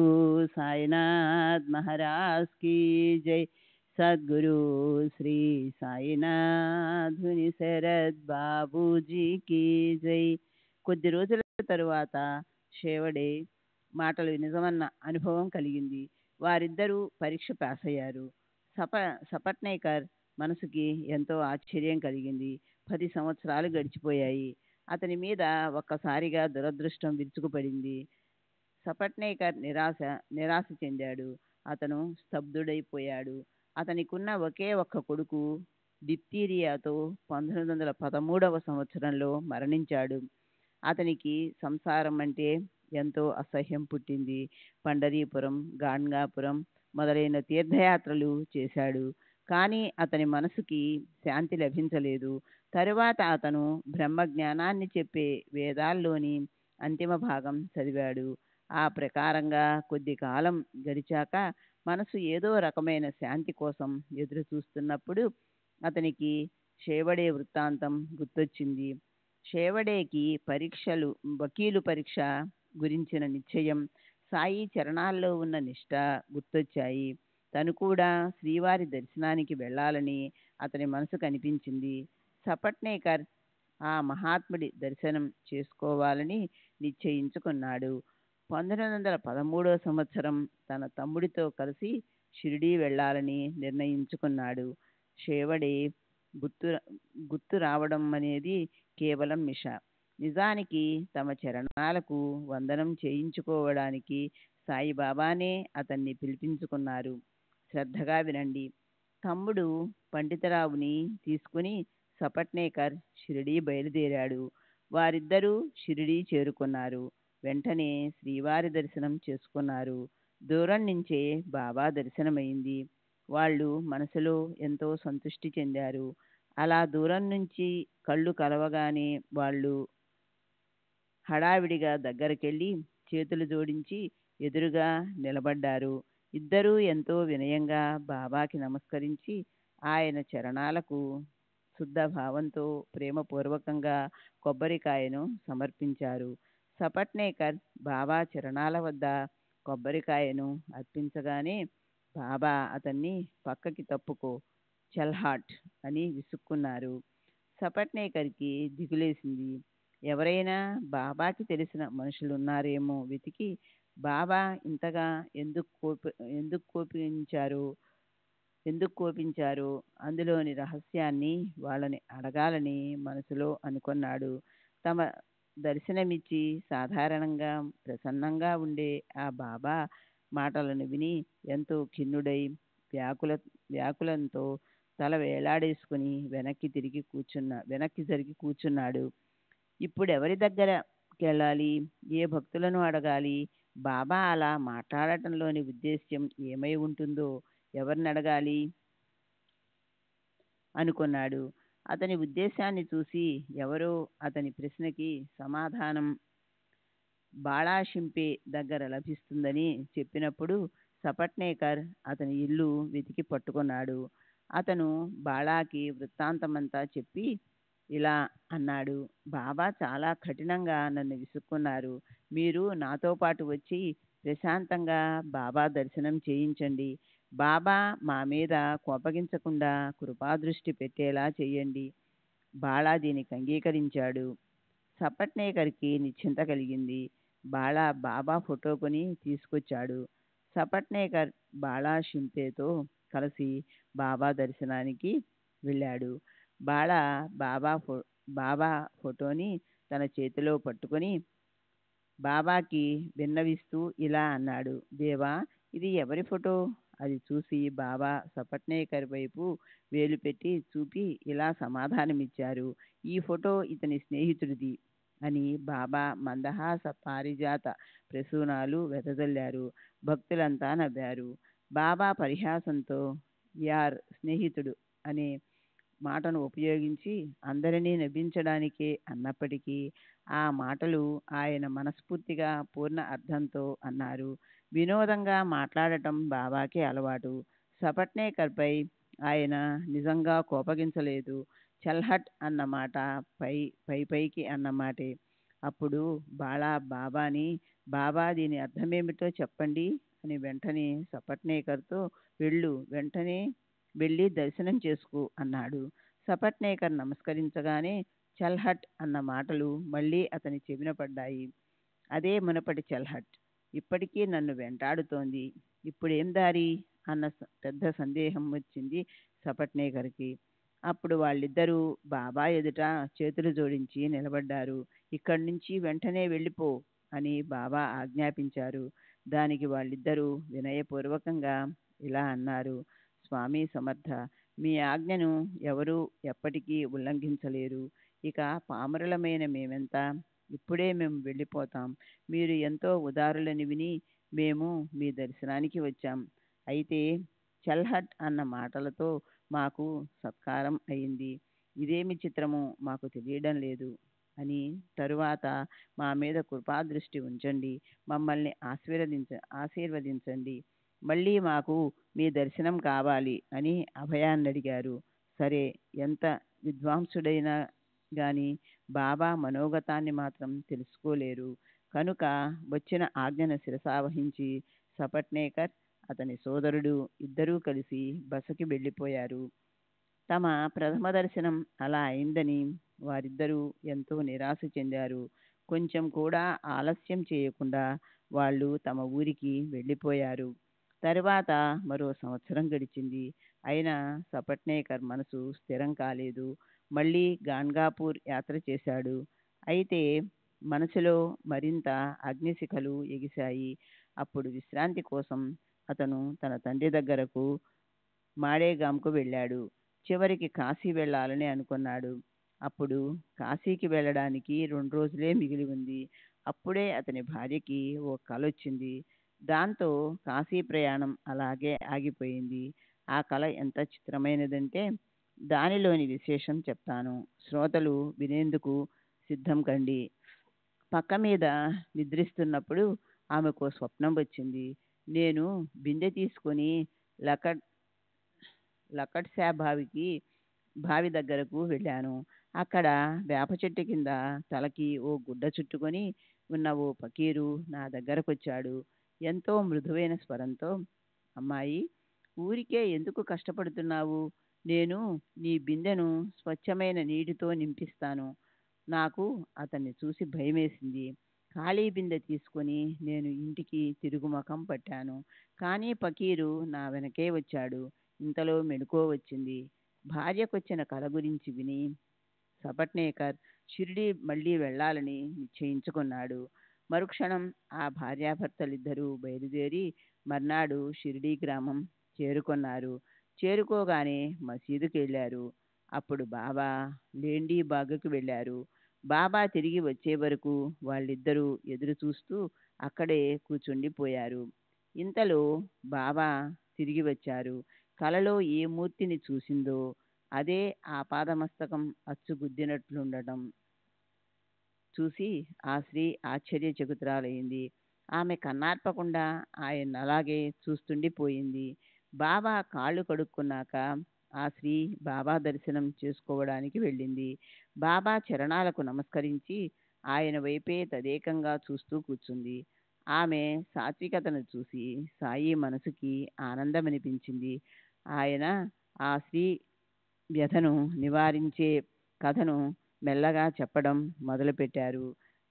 సాయినాథ్ మహారాజ్ की जय. సద్గురు శ్రీ సాయినాథుని శరత్ బాబూజీ की जय. కొద్ది రోజుల తరువాత షేవడే మాటలు నిజమన్న అనుభవం కలిగింది. వారిద్దరూ పరీక్ష పాస్ అయ్యారు. సపట్నేకర్ మనసుకి ఎంతో ఆశ్చర్యం కలిగింది. 10 సంవత్సరాలు గడిచిపోయాయి. అతని మీద ఒక్కసారిగా దురదృష్టం విరుచుకుపడింది. సపట్నేకర్ నిరాశ చెందాడు. అతను స్తబ్దుడైపోయాడు. అతనికున్న ఒకే ఒక్క కొడుకు డిప్తీరియాతో 1913వ సంవత్సరంలో మరణించాడు. అతనికి సంసారం అంటే ఎంతో అసహ్యం పుట్టింది. పండరీపురం, గాణ్గాపురం మొదలైన తీర్థయాత్రలు చేశాడు. కానీ అతని మనసుకి శాంతి లభించలేదు. తరువాత అతను బ్రహ్మజ్ఞానాన్ని చెప్పే వేదాల్లోని అంతిమ భాగం చదివాడు. ఆ ప్రకారంగా కొద్ది కాలం గడిచాక మనసు ఏదో రకమైన శాంతి కోసం ఎదురు చూస్తున్నప్పుడు అతనికి షేవడే వృత్తాంతం గుర్తొచ్చింది. షేవడేకి వకీలు పరీక్ష గురించిన నిశ్చయం, సాయి చరణాల్లో ఉన్న నిష్ఠ గుర్తొచ్చాయి. తను కూడా శ్రీవారి దర్శనానికి వెళ్ళాలని అతని మనసు కనిపించింది. సపట్నేకర్ ఆ మహాత్ముడి దర్శనం చేసుకోవాలని నిశ్చయించుకున్నాడు. 1913వ సంవత్సరం తన తమ్ముడితో కలిసి షిరిడీ వెళ్ళాలని నిర్ణయించుకున్నాడు. షేవడే గుర్తు రావడం అనేది కేవలం మిష. నిజానికి తమ చరణాలకు వందనం చేయించుకోవడానికి సాయిబాబానే అతన్ని పిలిపించుకున్నారు. శ్రద్ధగా వినండి. తమ్ముడు పండితరావుని తీసుకుని సపట్నేకర్ షిరిడీ బయలుదేరాడు. వారిద్దరూ షిరిడీ చేరుకున్నారు. వెంటనే శ్రీవారి దర్శనం చేసుకున్నారు. దూరం నుంచే బాబా దర్శనమైంది. వాళ్ళు మనసులో ఎంతో సంతృష్టి చెందారు. అలా దూరం నుంచి కళ్ళు కలవగానే వాళ్ళు హడావిడిగా దగ్గరకెళ్ళి చేతులు జోడించి ఎదురుగా నిలబడ్డారు. ఇద్దరూ ఎంతో వినయంగా బాబాకి నమస్కరించి ఆయన చరణాలకు శుద్ధ భావంతో ప్రేమపూర్వకంగా కొబ్బరికాయను సమర్పించారు. సపట్నేకర్ బాబా చరణాల వద్ద కొబ్బరికాయను అర్పించగానే బాబా అతన్ని పక్కకి తప్పుకో, చల్హాట్ అని విసుక్కున్నారు. సపట్నేకర్కి దిగులేసింది. ఎవరైనా బాబాకి తెలిసిన మనుషులున్నారేమో వెతికి బాబా ఇంతగా ఎందుకు కోపించారు ఎందుకు కోపించారో అందులోని రహస్యాన్ని వాళ్ళని అడగాలని మనసులో అనుకున్నాడు. తమ దర్శనమిచ్చి సాధారణంగా ప్రసన్నంగా ఉండే ఆ బాబా మాటలను విని ఎంతో ఖిన్నుడై వ్యాకులంతో తల వేలాడేసుకుని వెనక్కి జరిగి కూర్చున్నాడు. ఇప్పుడు ఎవరి దగ్గరకి వెళ్ళాలి, ఏ భక్తులను అడగాలి, బాబా అలా మాట్లాడటంలోని ఉద్దేశ్యం ఏమై ఉంటుందో ఎవరిని అడగాలి అనుకున్నాడు. అతని ఉద్దేశాన్ని చూసి ఎవరో అతని ప్రశ్నకి సమాధానం బాళాషింపే దగ్గర లభిస్తుందని చెప్పినప్పుడు సపట్నేకర్ అతని ఇల్లు వెతికి పట్టుకున్నాడు. అతను బాళాకి వృత్తాంతమంతా చెప్పి ఇలా అన్నాడు. బాబా చాలా కఠినంగా నన్ను విసుక్కున్నారు. మీరు నాతో పాటు వచ్చి ప్రశాంతంగా బాబా దర్శనం చేయించండి. బాబా మా మీద కోపగించకుండా కృపాదృష్టి పెట్టేలా చేయండి. బాళా దీనికి అంగీకరించాడు. సపట్నేకర్కి నిశ్చింత కలిగింది. బాళా బాబా ఫోటో కొని తీసుకొచ్చాడు. సపట్నేకర్ బాళా షింపేతో కలిసి బాబా దర్శనానికి వెళ్ళాడు. బాళా బాబా ఫోటోని తన చేతిలో పట్టుకొని బాబాకి విన్నవిస్తూ ఇలా అన్నాడు. దేవా, ఇది ఎవరి ఫోటో? అది చూసి బాబా సపట్నేకర్ వైపు వేలు పెట్టి చూపి ఇలా సమాధానమిచ్చారు. ఈ ఫోటో ఇతని స్నేహితుడిది అని బాబా మందహాస పారిజాత ప్రసూనాలు వెదజల్లారు. భక్తులంతా నవ్వారు. బాబా పరిహాసంతో యార్ స్నేహితుడు అనే మాటను ఉపయోగించి అందరినీ నవ్వించడానికే అన్నప్పటికీ ఆ మాటలు ఆయన మనస్ఫూర్తిగా పూర్ణ అర్థంతో అన్నారు. వినోదంగా మాట్లాడటం బాబాకి అలవాటు. సపట్నేకర్పై ఆయన నిజంగా కోపగించలేదు. చల్హట్ అన్న మాట పైకి అన్నమాటే. అప్పుడు బాబాని, బాబా దీని అర్థమేమిటో చెప్పండి అని వెంటనే సపట్నేకర్తో వెంటనే వెళ్ళి దర్శనం చేసుకో అన్నాడు. సపట్నేకర్ నమస్కరించగానే చల్హట్ అన్న మాటలు మళ్ళీ అతని చెవిన పడ్డాయి. అదే మునపటి చల్హట్ ఇప్పటికీ నన్ను వెంటాడుతోంది. ఇప్పుడేం దారి అన్న పెద్ద సందేహం వచ్చింది సపట్నేకర్కి. అప్పుడు వాళ్ళిద్దరూ బాబా ఎదుట చేతులు జోడించి నిలబడ్డారు. ఇక్కడి నుంచి వెంటనే వెళ్ళిపో అని బాబా ఆజ్ఞాపించారు. దానికి వాళ్ళిద్దరూ వినయపూర్వకంగా ఇలా అన్నారు. స్వామి సమర్థ, మీ ఆజ్ఞను ఎవరూ ఎప్పటికీ ఉల్లంఘించలేరు. ఇక పామరులమైన మేమెంత? ఇప్పుడే మేము వెళ్ళిపోతాం. మీరు ఎంతో ఉదారులని విని మేము మీ దర్శనానికి వచ్చాం. అయితే చల్హట్ అన్న మాటలతో మాకు సత్కారం అయింది. ఇదేమి చిత్రమో మాకు తెలియడం లేదు అని తరువాత మా మీద కృపాదృష్టి ఉంచండి, మమ్మల్ని ఆశీర్వదించండి, మళ్ళీ మాకు మీ దర్శనం కావాలి అని అభయాన్ని అడిగారు. సరే, ఎంత విద్వాంసుడైనా గాని బాబా మనోగతాన్ని మాత్రం తెలుసుకోలేరు. కనుక వచ్చిన ఆజ్ఞను శిరసావహించి సపట్నేకర్ అతని సోదరుడు ఇద్దరూ కలిసి బసకి వెళ్ళిపోయారు. తమ ప్రథమ దర్శనం అలా అయిందని వారిద్దరూ ఎంతో నిరాశ చెందారు. కొంచెం కూడా ఆలస్యం చేయకుండా వాళ్ళు తమ ఊరికి వెళ్ళిపోయారు. తరువాత మరో సంవత్సరం గడిచింది. అయినా సపట్నేకర్ మనసు స్థిరం కాలేదు. మళ్ళీ గాన్గాపూర్ యాత్ర చేశాడు. అయితే మనసులో మరింత అగ్నిశిఖలు ఎగిశాయి. అప్పుడు విశ్రాంతి కోసం అతను తన తండ్రి దగ్గరకు మాడేగాంకు వెళ్ళాడు. చివరికి కాశీ వెళ్ళాలని అనుకున్నాడు. అప్పుడు కాశీకి వెళ్ళడానికి 2 రోజులే మిగిలి ఉంది. అప్పుడే అతని భార్యకి ఓ కల వచ్చింది. దాంతో కాశీ ప్రయాణం అలాగే ఆగిపోయింది. ఆ కల ఎంత చిత్రమైనదంటే దానిలోని విశేషం చెప్తాను. శ్రోతలు వినేందుకు సిద్ధం కండి. పక్క మీద నిద్రిస్తున్నప్పుడు ఆమెకు స్వప్నం వచ్చింది. నేను బిందె తీసుకొని లకట్ శాబావికి బావి దగ్గరకు వెళ్ళాను. అక్కడ వేప చెట్టు కింద తలకి ఓ గుడ్డ చుట్టుకొని ఉన్న ఓ ఫకీరు నా దగ్గరకొచ్చాడు. ఎంతో మృదువైన స్వరంతో, అమ్మాయి, ఊరికే ఎందుకు కష్టపడుతున్నావు? నేను నీ బిందెను స్వచ్ఛమైన నీటితో నింపిస్తాను. నాకు అతన్ని చూసి భయమేసింది. ఖాళీ బిందె తీసుకొని నేను ఇంటికి తిరుగుముఖం పట్టాను. కానీ ఫకీరు నా వెనకే వచ్చాడు. ఇంతలో మెలకువ వచ్చింది. భార్యకొచ్చిన కల గురించి విని సపట్నేకర్ షిరిడీ మళ్ళీ వెళ్ళాలని నిశ్చయించుకున్నాడు. మరుక్షణం ఆ భార్యాభర్తలిద్దరూ బయలుదేరి మర్నాడు షిరిడీ గ్రామం చేరుకున్నారు. చేరుకోగానే మసీదుకి వెళ్ళారు. అప్పుడు బాబా లేండి బాగుకి వెళ్ళారు. బాబా తిరిగి వచ్చే వరకు వాళ్ళిద్దరూ ఎదురు చూస్తూ అక్కడే కూర్చుండిపోయారు. ఇంతలో బాబా తిరిగి వచ్చారు. కలలో ఏ మూర్తిని చూసిందో అదే ఆ పాదమస్తకం అచ్చుగుద్దినట్లుండటం చూసి ఆ స్త్రీ ఆశ్చర్యచకితురాలైంది. ఆమె కన్నార్పకుండా ఆయన అలాగే చూస్తుండిపోయింది. బాబా కాళ్ళు కడుక్కున్నాక ఆ స్త్రీ బాబా దర్శనం చేసుకోవడానికి వెళ్ళింది. బాబా చరణాలకు నమస్కరించి ఆయన వైపే తదేకంగా చూస్తూ కూర్చుంది. ఆమె సాత్వికతను చూసి సాయి మనసుకి ఆనందమనిపించింది. ఆయన ఆ స్త్రీ వ్యధను నివారించే కథను మెల్లగా చెప్పడం మొదలుపెట్టారు.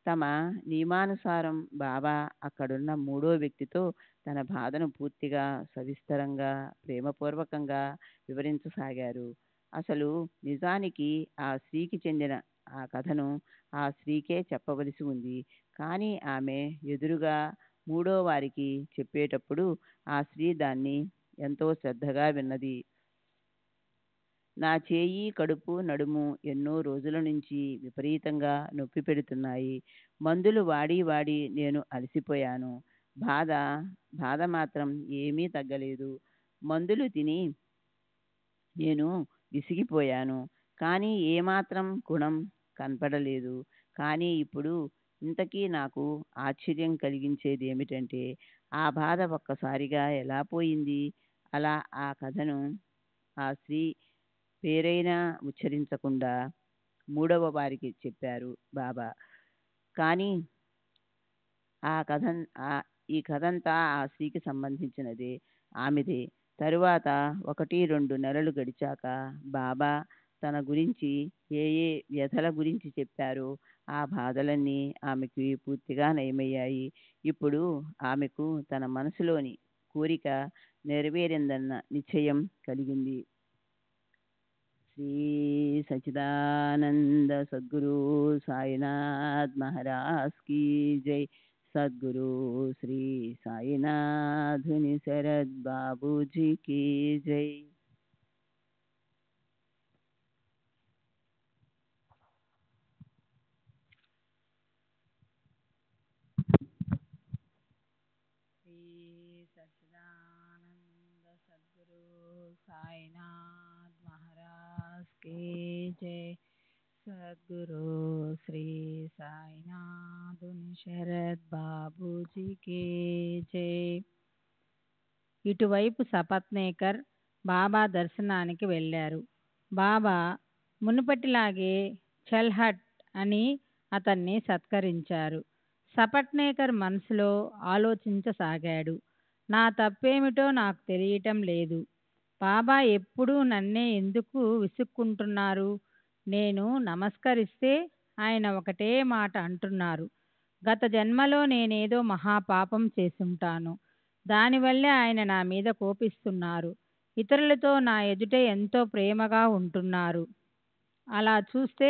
తమ నియమానుసారం బాబా అక్కడున్న మూడో వ్యక్తితో తన బాధను పూర్తిగా సవిస్తరంగా ప్రేమపూర్వకంగా వివరించసాగారు. అసలు నిజానికి ఆ స్త్రీకి చెందిన ఆ కథను ఆ స్త్రీకే చెప్పవలసి ఉంది. కానీ ఆమె ఎదురుగా మూడో వారికి చెప్పేటప్పుడు ఆ స్త్రీ దాన్ని ఎంతో శ్రద్ధగా విన్నది. నా చేయి, కడుపు, నడుము ఎన్నో రోజుల నుంచి విపరీతంగా నొప్పి పెడుతున్నాయి. మందులు వాడి వాడి నేను అలసిపోయాను. బాధ మాత్రం ఏమీ తగ్గలేదు. మందులు తిని నేను విసిగిపోయాను. కానీ ఏమాత్రం గుణం కనపడలేదు. కానీ ఇప్పుడు ఇంతకీ నాకు ఆశ్చర్యం కలిగించేది ఏమిటంటే ఆ బాధ ఒక్కసారిగా ఎలా పోయింది? అలా ఆ కథను ఆ స్త్రీ పేరైనా ఉచ్చరించకుండా మూడవ వారికి చెప్పారు బాబా. కానీ ఈ కథంతా ఆ స్త్రీకి సంబంధించినదే, ఆమెదే. తరువాత 1-2 నెలలు గడిచాక బాబా తన గురించి ఏ ఏ వ్యధల గురించి చెప్పారో ఆ బాధలన్నీ ఆమెకి పూర్తిగా నయమయ్యాయి. ఇప్పుడు ఆమెకు తన మనసులోని కోరిక నెరవేరిందన్న నిశ్చయం కలిగింది. శ్రీ సచిదానంద సద్గురు సాయినాథ్ మహారాజ్ की जय. सद्गुरु श्री साईनाथुनि शरद बाबूजी की जय.
శ్రీ సచ్చిదానంద సద్గురు సాయినాథ్ మహారాజ్ కి జై. సద్గురు శ్రీ సాయినాథుని శరద్ బాబూజీకి జై. ఇటువైపు సపత్నేకర్ బాబా దర్శనానికి వెళ్ళారు. బాబా మునుపటిలాగే చల్హట్ అని అతన్ని సత్కరించారు. సపట్నేకర్ మనసులో ఆలోచించసాగాడు. నా తప్పేమిటో నాకు తెలియటం లేదు. బాబా ఎప్పుడూ నన్నే ఎందుకు విసుక్కుంటున్నారు? నేను నమస్కరిస్తే ఆయన ఒకటే మాట అంటున్నారు. గత జన్మలో నేనేదో మహాపాపం చేసుంటాను. దానివల్లే ఆయన నా మీద కోపిస్తున్నారు. ఇతరులతో నా ఎదుట ఎంతో ప్రేమగా ఉంటున్నారు. అలా చూస్తే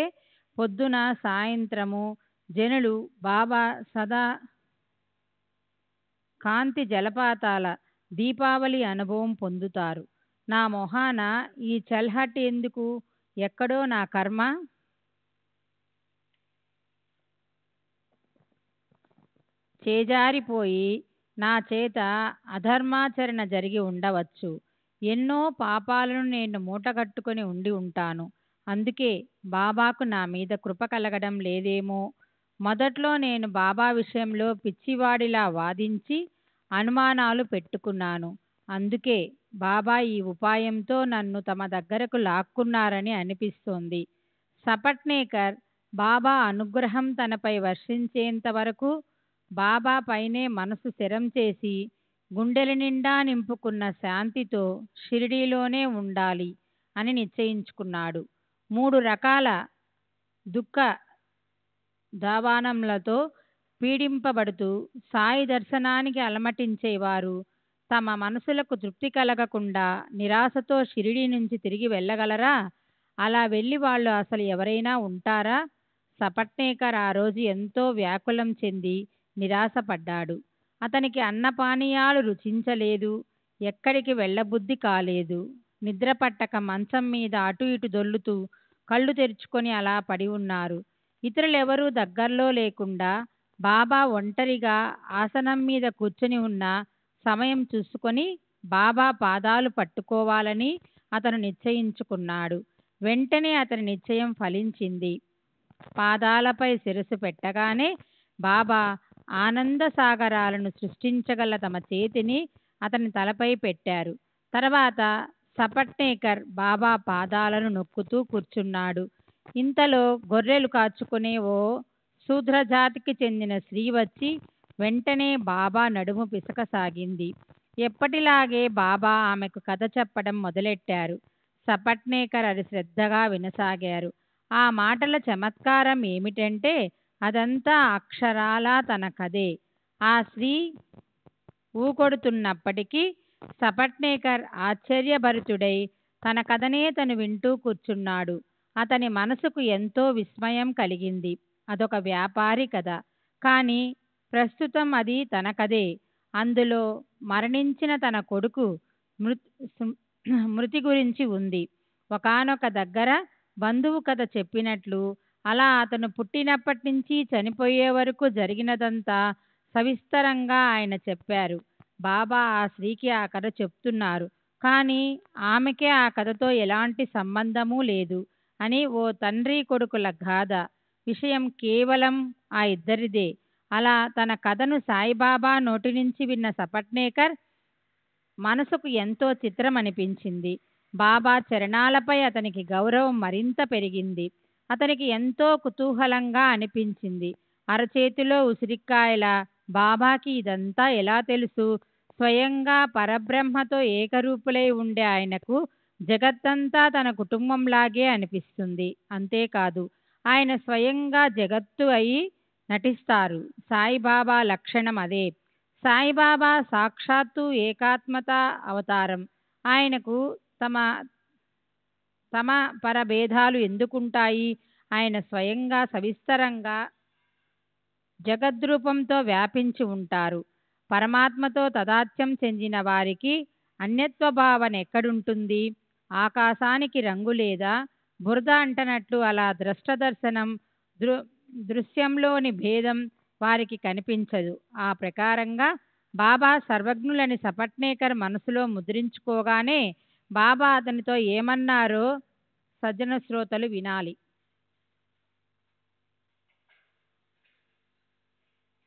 పొద్దున సాయంత్రము జనులు బాబా సదా కాంతి జలపాతాల దీపావళి అనుభవం పొందుతారు. నా మొహాన ఈ చల్హట్ ఎందుకు? ఎక్కడో నా కర్మ. చేజారిపోయి నా చేత అధర్మాచరణ జరిగి ఉండవచ్చు. ఎన్నో పాపాలను నేను మూటగట్టుకొని ఉండి ఉంటాను. అందుకే బాబాకు నా మీద కృప కలగడం లేదేమో. మొదట్లో నేను బాబా విషయంలో పిచ్చివాడిలా వాదించి అనుమానాలు పెట్టుకున్నాను. అందుకే
బాబా ఈ ఉపాయంతో నన్ను తమ దగ్గరకు లాక్కున్నారని అనిపిస్తోంది. సపట్నేకర్ బాబా అనుగ్రహం తనపై వర్షించేంత వరకు బాబా పైనే మనసు స్థిరం చేసి గుండెల నిండా నింపుకున్న శాంతితో షిరిడీలోనే ఉండాలి అని నిశ్చయించుకున్నాడు. 3 రకాల దుఃఖ దావానములతో పీడింపబడుతూ సాయి దర్శనానికి అలమటించేవారు తమ మనసులకు తృప్తి కలగకుండా నిరాశతో షిరిడీ నుంచి తిరిగి వెళ్ళగలరా? అలా వెళ్ళి వాళ్ళు అసలు ఎవరైనా ఉంటారా? సపట్నేకర్ ఆ రోజు ఎంతో వ్యాకులం చెంది నిరాశపడ్డాడు. అతనికి అన్నపానీయాలు రుచించలేదు. ఎక్కడికి వెళ్ళబుద్ధి కాలేదు. నిద్ర పట్టక మంచం మీద అటు ఇటు దొర్లుతూ కళ్ళు తెరుచుకొని అలా పడి ఉన్నారు. ఇతరులెవరూ దగ్గరలో లేకుండా బాబా ఒంటరిగా ఆసనం మీద కూర్చొని ఉన్న సమయం చూసుకొని బాబా పాదాలు పట్టుకోవాలని అతను నిశ్చయించుకున్నాడు. వెంటనే అతని నిశ్చయం ఫలించింది. పాదాలపై శిరస్సు పెట్టగానే బాబా ఆనంద సాగరాలను సృష్టించగల తమ చేతిని అతని తలపై పెట్టారు. తర్వాత సపట్నేకర్ బాబా పాదాలను నొక్కుతూ కూర్చున్నాడు. ఇంతలో గొర్రెలు కాచుకునే ఓ శూద్రజాతికి చెందిన స్త్రీ వచ్చి వెంటనే బాబా నడుము పిసకసాగింది. ఎప్పటిలాగే బాబా ఆమెకు కథ చెప్పడం మొదలెట్టారు. సపట్నేకర్ అది శ్రద్ధగా వినసాగారు. ఆ మాటల చమత్కారం ఏమిటంటే అదంతా అక్షరాలా తన కథే. ఆ స్త్రీ ఊకొడుతున్నప్పటికీ సపట్నేకర్ ఆశ్చర్యభరితుడై తన కథనే తను వింటూ కూర్చున్నాడు. అతని మనసుకు ఎంతో విస్మయం కలిగింది. అదొక వ్యాపారి కథ, కానీ ప్రస్తుతం అది తన కథే. అందులో మరణించిన తన కొడుకు మృతి గురించి ఉంది. ఒకానొక దగ్గర బంధువు కథ చెప్పినట్లు అలా అతను పుట్టినప్పటి నుంచి చనిపోయే వరకు జరిగినదంతా సవిస్తరంగా ఆయన చెప్పారు. బాబా ఆ స్త్రీకి ఆ కథ చెప్తున్నారు, కానీ ఆమెకే ఆ కథతో ఎలాంటి సంబంధమూ లేదు అని ఓ తండ్రి కొడుకుల గాథ. విషయం కేవలం ఆ ఇద్దరిదే. అలా తన కథను సాయిబాబా నోటి నుంచి విన్న సపట్నేకర్ మనసుకు ఎంతో చిత్రం అనిపించింది. బాబా చరణాలపై అతనికి గౌరవం మరింత పెరిగింది. అతనికి ఎంతో కుతూహలంగా అనిపించింది. అరచేతిలో ఉసిరికాయల బాబాకి ఇదంతా ఎలా తెలుసు? స్వయంగా పరబ్రహ్మతో ఏకరూపులై ఉండే ఆయనకు జగత్తంతా తన కుటుంబంలాగే అనిపిస్తుంది. అంతేకాదు, ఆయన స్వయంగా జగత్తు అయి నటిస్తారు. సాయిబాబా లక్షణం అదే. సాయిబాబా సాక్షాత్తు ఏకాత్మత అవతారం. ఆయనకు తమ పరభేదాలు ఎందుకుంటాయి? ఆయన స్వయంగా సవిస్తరంగా జగద్రూపంతో వ్యాపించి ఉంటారు. పరమాత్మతో తదాత్మ్యం చెందిన వారికి అన్యత్వ భావన ఎక్కడుంటుంది? ఆకాశానికి రంగు లేదా? బురద అంటనట్లు అలా ద్రష్టదర్శనం, దృశ్యంలోని భేదం వారికి కనిపించదు. ఆ ప్రకారంగా బాబా సర్వజ్ఞులని సపట్నేకర్ మనసులో ముద్రించుకోగానే బాబా అతనితో ఏమన్నారో సజ్జన శ్రోతలు వినాలి.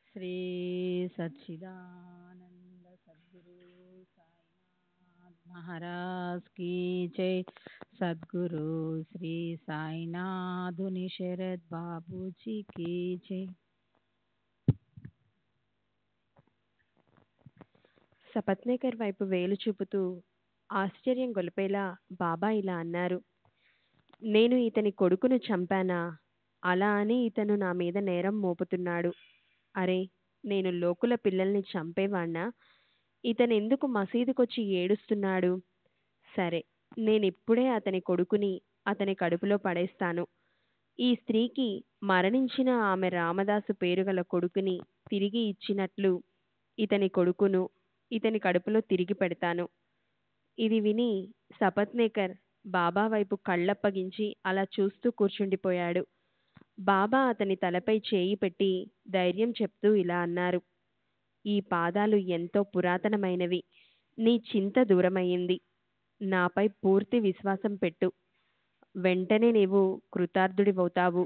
శ్రీ సచ్చిదానంద సద్గురు సాయినాథ్ మహారాజ్ కీ జై. సద్గురు శ్రీ సాయినాథుని శరద్ బాబూజీ కీ జై.
సపట్నేకర్ వైపు వేలు చూపుతూ ఆశ్చర్యం గొలిపేలా బాబా ఇలా అన్నారు. నేను ఇతని కొడుకును చంపానా? అలా అని ఇతను నా మీద నేరం మోపుతున్నాడు. అరే, నేను లోకుల పిల్లల్ని చంపేవాణ్ణా? ఇతను ఎందుకు మసీదుకొచ్చి ఏడుస్తున్నాడు? సరే, నేనిప్పుడే అతని కొడుకుని అతని కడుపులో పడేస్తాను. ఈ స్త్రీకి మరణించిన ఆమె రామదాసు పేరుగల కొడుకుని తిరిగి ఇచ్చినట్లు ఇతని కొడుకును ఇతని కడుపులో తిరిగి పెడతాను. ఇది విని సపట్నేకర్ బాబా వైపు కళ్ళప్పగించి అలా చూస్తూ కూర్చుండిపోయాడు. బాబా అతని తలపై చేయి పెట్టి ధైర్యం చెప్తూ ఇలా అన్నారు. ఈ పాదాలు ఎంతో పురాతనమైనవి. నీ చింత దూరమయ్యింది. నాపై పూర్తి విశ్వాసం పెట్టు. వెంటనే నీవు కృతార్థుడివవుతావు.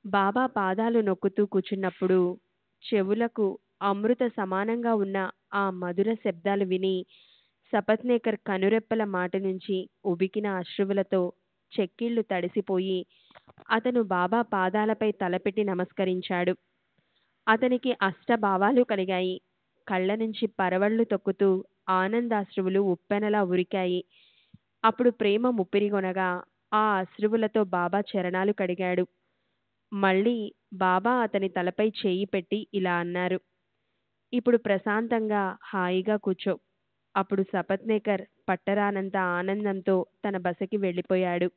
బాబా పాదాలు నొక్కుతూ కూర్చున్నప్పుడు చెవులకు అమృత సమానంగా ఉన్న ఆ మధుర శబ్దాలు విని సపత్నేకర్ కనురెప్పల మాటి నుంచి ఉబికిన అశ్రువులతో చెక్కిళ్ళు తడిసిపోయి అతను బాబా పాదాలపై తలపెట్టి నమస్కరించాడు. అతనికి అష్టభావాలు కలిగాయి. కళ్ళ నుంచి పరవళ్లు తొక్కుతూ ఆనందాశ్రువులు ఉప్పెనలా ఉరికాయి. అప్పుడు ప్రేమ ముప్పిరిగొనగా ఆ అశ్రువులతో బాబా చరణాలు కడిగాడు. మళ్ళీ బాబా అతని తలపై చేయి పెట్టి ఇలా అన్నారు, ఇప్పుడు ప్రశాంతంగా హాయిగా కూర్చో. అప్పుడు సపత్నేకర్ పట్టరానంత ఆనందంతో తన బసకి వెళ్ళిపోయాడు.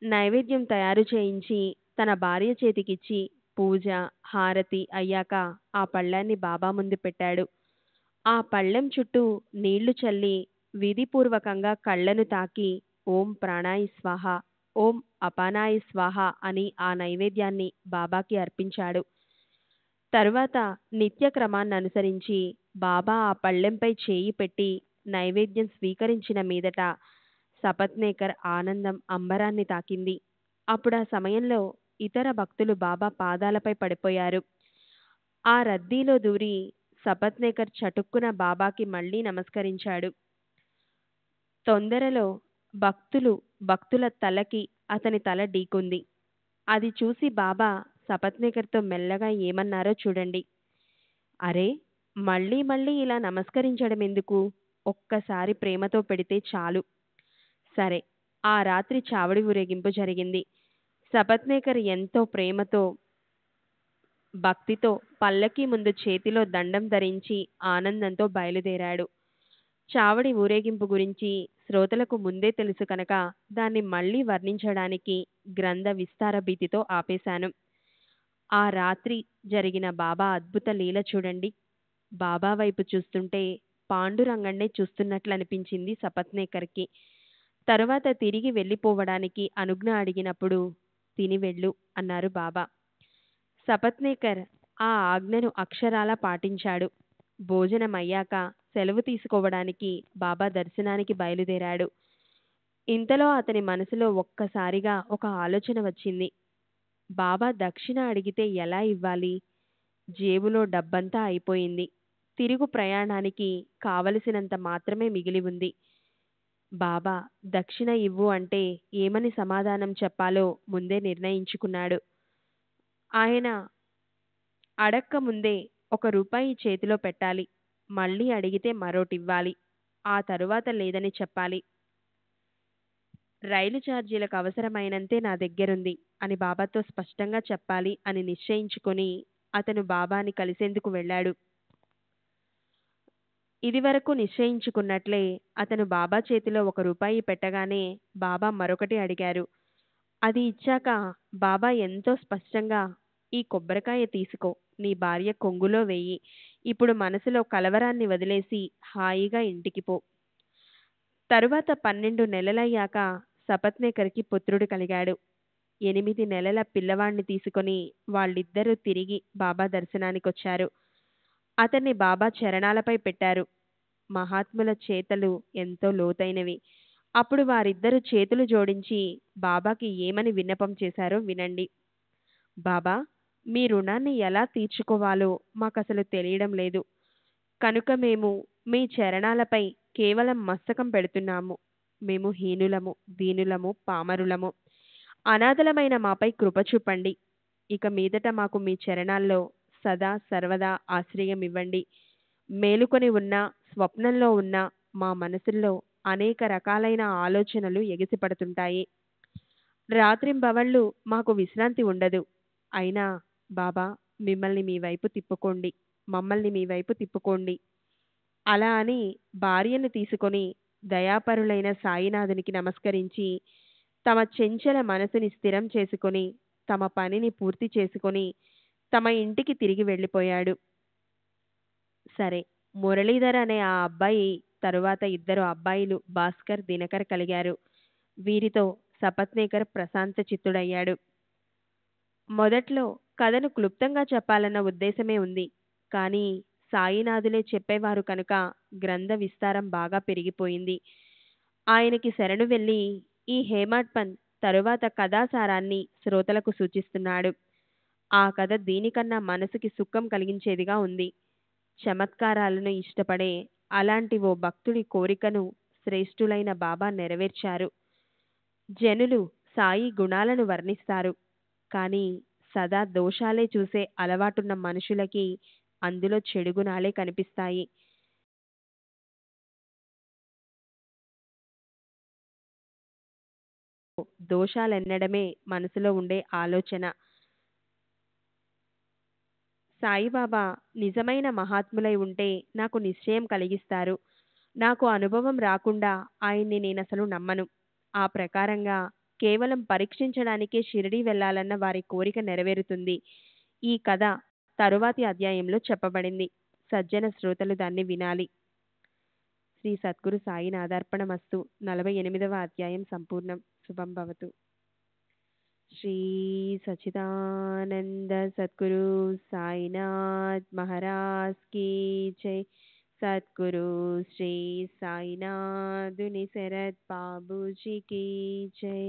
నైవేద్యం తయారు చేయించి తన భార్య చేతికిచ్చి పూజ హారతి అయ్యాక ఆ పళ్ళాన్ని బాబా ముందు పెట్టాడు. ఆ పళ్ళెం చుట్టూ నీళ్లు చల్లి విధిపూర్వకంగా కళ్ళను తాకి ఓం ప్రాణాయి స్వాహ, ఓం అపానాయి స్వాహ అని ఆ నైవేద్యాన్ని బాబాకి అర్పించాడు. తరువాత నిత్య క్రమాన్ని అనుసరించి బాబా ఆ పళ్ళెంపై చేయి పెట్టి నైవేద్యం స్వీకరించిన మీదట సపత్నేకర్ ఆనందం అంబరాన్ని తాకింది. అప్పుడు ఆ సమయంలో ఇతర భక్తులు బాబా పాదాలపై పడిపోయారు. ఆ రద్దీలో దూరి సపత్నేకర్ చటుక్కున బాబాకి మళ్ళీ నమస్కరించాడు. తొందరలో భక్తుల తలకి అతని తల ఢీకొంది. అది చూసి బాబా సపత్నేకర్తో మెల్లగా ఏమన్నారో చూడండి. అరే, మళ్ళీ మళ్ళీ ఇలా నమస్కరించడం ఎందుకు? ఒక్కసారి ప్రేమతో పెడితే చాలు. సరే, ఆ రాత్రి చావడి ఊరేగింపు జరిగింది. సపత్నేకర్ ఎంతో ప్రేమతో భక్తితో పల్లకి ముందు చేతిలో దండం ధరించి ఆనందంతో బయలుదేరాడు. చావడి ఊరేగింపు గురించి శ్రోతలకు ముందే తెలుసు కనుక దాన్ని మళ్ళీ వర్ణించడానికి గ్రంథ విస్తార భీతితో ఆపేశాను. ఆ రాత్రి జరిగిన బాబా అద్భుత లీల చూడండి. బాబా వైపు చూస్తుంటే పాండురంగణ్ణే చూస్తున్నట్లు అనిపించింది సపత్నేకర్కి. తరువాత తిరిగి వెళ్ళిపోవడానికి అనుజ్ఞ అడిగినప్పుడు తిని వెళ్ళు అన్నారు బాబా. సపత్నేకర్ ఆ ఆజ్ఞను అక్షరాలా పాటించాడు. భోజనం అయ్యాక సెలవు తీసుకోవడానికి బాబా దర్శనానికి బయలుదేరాడు. ఇంతలో అతని మనసులో ఒక్కసారిగా ఒక ఆలోచన వచ్చింది. బాబా దక్షిణ అడిగితే ఎలా ఇవ్వాలి? జేబులో డబ్బంతా అయిపోయింది. తిరుగు ప్రయాణానికి కావలసినంత మాత్రమే మిగిలి ఉంది. బాబా దక్షిణ ఇవ్వు అంటే ఏమని సమాధానం చెప్పాలో ముందే నిర్ణయించుకున్నాడు. ఆయన అడక్క ముందే ₹1 చేతిలో పెట్టాలి. మళ్ళీ అడిగితే మరోటివ్వాలి. ఆ తరువాత లేదని చెప్పాలి. రైలు ఛార్జీలకు అవసరమైనంతే నా దగ్గరుంది అని బాబాతో స్పష్టంగా చెప్పాలి అని నిశ్చయించుకొని అతను బాబాని కలిసేందుకు వెళ్ళాడు. ఇదివరకు నిశ్చయించుకున్నట్లే అతను బాబా చేతిలో ₹1 పెట్టగానే బాబా మరొకటి అడిగారు. అది ఇచ్చాక బాబా ఎంతో స్పష్టంగా, ఈ కొబ్బరికాయ తీసుకో, నీ భార్య కొంగులో వేయి. ఇప్పుడు మనసులో కలవరాన్ని వదిలేసి హాయిగా ఇంటికి పో. తరువాత 12 నెలలయ్యాక సపత్నేకర్కి పుత్రుడు కలిగాడు. 8 నెలల పిల్లవాణ్ణి తీసుకొని వాళ్ళిద్దరూ తిరిగి బాబా దర్శనానికొచ్చారు. అతన్ని బాబా చరణాలపై పెట్టారు. మహాత్ముల చేతలు ఎంతో లోతైనవి. అప్పుడు వారిద్దరూ చేతులు జోడించి బాబాకి ఏమని విన్నపం చేశారో వినండి. బాబా, మీ రుణాన్ని ఎలా తీర్చుకోవాలో మాకసలు తెలియడం లేదు. కనుక మేము మీ చరణాలపై కేవలం మస్తకం పెడుతున్నాము. మేము హీనులము, దీనులము, పామరులము. అనాథలమైన మాపై కృప చూపండి. ఇక మీదట మాకు మీ చరణాల్లో సదా సర్వదా ఆశ్రయం ఇవ్వండి. మేలుకొని ఉన్నా స్వప్నంలో ఉన్నా మా మనసుల్లో అనేక రకాలైన ఆలోచనలు ఎగిసిపడుతుంటాయి. రాత్రింబవళ్ళు మాకు విశ్రాంతి ఉండదు. అయినా బాబా, మిమ్మల్ని మీ వైపు తిప్పుకోండి, మమ్మల్ని మీ వైపు తిప్పుకోండి. అలా అని భార్యను తీసుకొని దయాపరులైన సాయినాథునికి నమస్కరించి తమ చెంచల మనసుని స్థిరం చేసుకొని తమ పనిని పూర్తి చేసుకొని తమ ఇంటికి తిరిగి వెళ్ళిపోయాడు. సరే, మురళీధర్ అనే ఆ అబ్బాయి తరువాత 2 అబ్బాయిలు భాస్కర్, దినకర్ కలిగారు. వీరితో సపత్నేకర్ ప్రశాంత చిత్తుడయ్యాడు. మొదట్లో కథను క్లుప్తంగా చెప్పాలన్న ఉద్దేశమే ఉంది. కానీ సాయినాథులే చెప్పేవారు కనుక గ్రంథ విస్తారం బాగా పెరిగిపోయింది. ఆయనకి శరణు వెళ్ళి ఈ హేమాడ్ పంత్ తరువాత కథాసారాన్ని శ్రోతలకు సూచిస్తున్నాడు. ఆ కథ దీనికన్నా మనసుకి సుఖం కలిగించేదిగా ఉంది. చమత్కారాలను ఇష్టపడే అలాంటి ఓ భక్తుడి కోరికను శ్రేష్ఠులైన బాబా నెరవేర్చారు. జనులు సాయి గుణాలను వర్ణిస్తారు, కానీ సదా దోషాలే చూసే అలవాటున్న మనుషులకి అందులో చెడు గుణాలే కనిపిస్తాయి. దోషాలెన్నడమే మనసులో ఉండే ఆలోచన. సాయిబాబా నిజమైన మహాత్ములై ఉంటే నాకు నిశ్చయం కలిగిస్తారు. నాకు అనుభవం రాకుండా ఆయన్ని నేనసలు నమ్మను. ఆ ప్రకారంగా కేవలం పరీక్షించడానికే షిరిడీ వెళ్ళాలన్న వారి కోరిక నెరవేరుతుంది. ఈ కథ తరువాతి అధ్యాయంలో చెప్పబడింది. సజ్జన శ్రోతలు దాన్ని వినాలి. శ్రీ సద్గురు సాయినాథార్పణమస్తు. 48వ అధ్యాయం సంపూర్ణం. శుభం భవతు. శ్రీ సచిదానంద సద్గురు సాయినాథ్ మహారాజ్ కీ జై. సద్గురు శ్రీ సాయినాథుని శరత్ బాబూజీ కీ జై.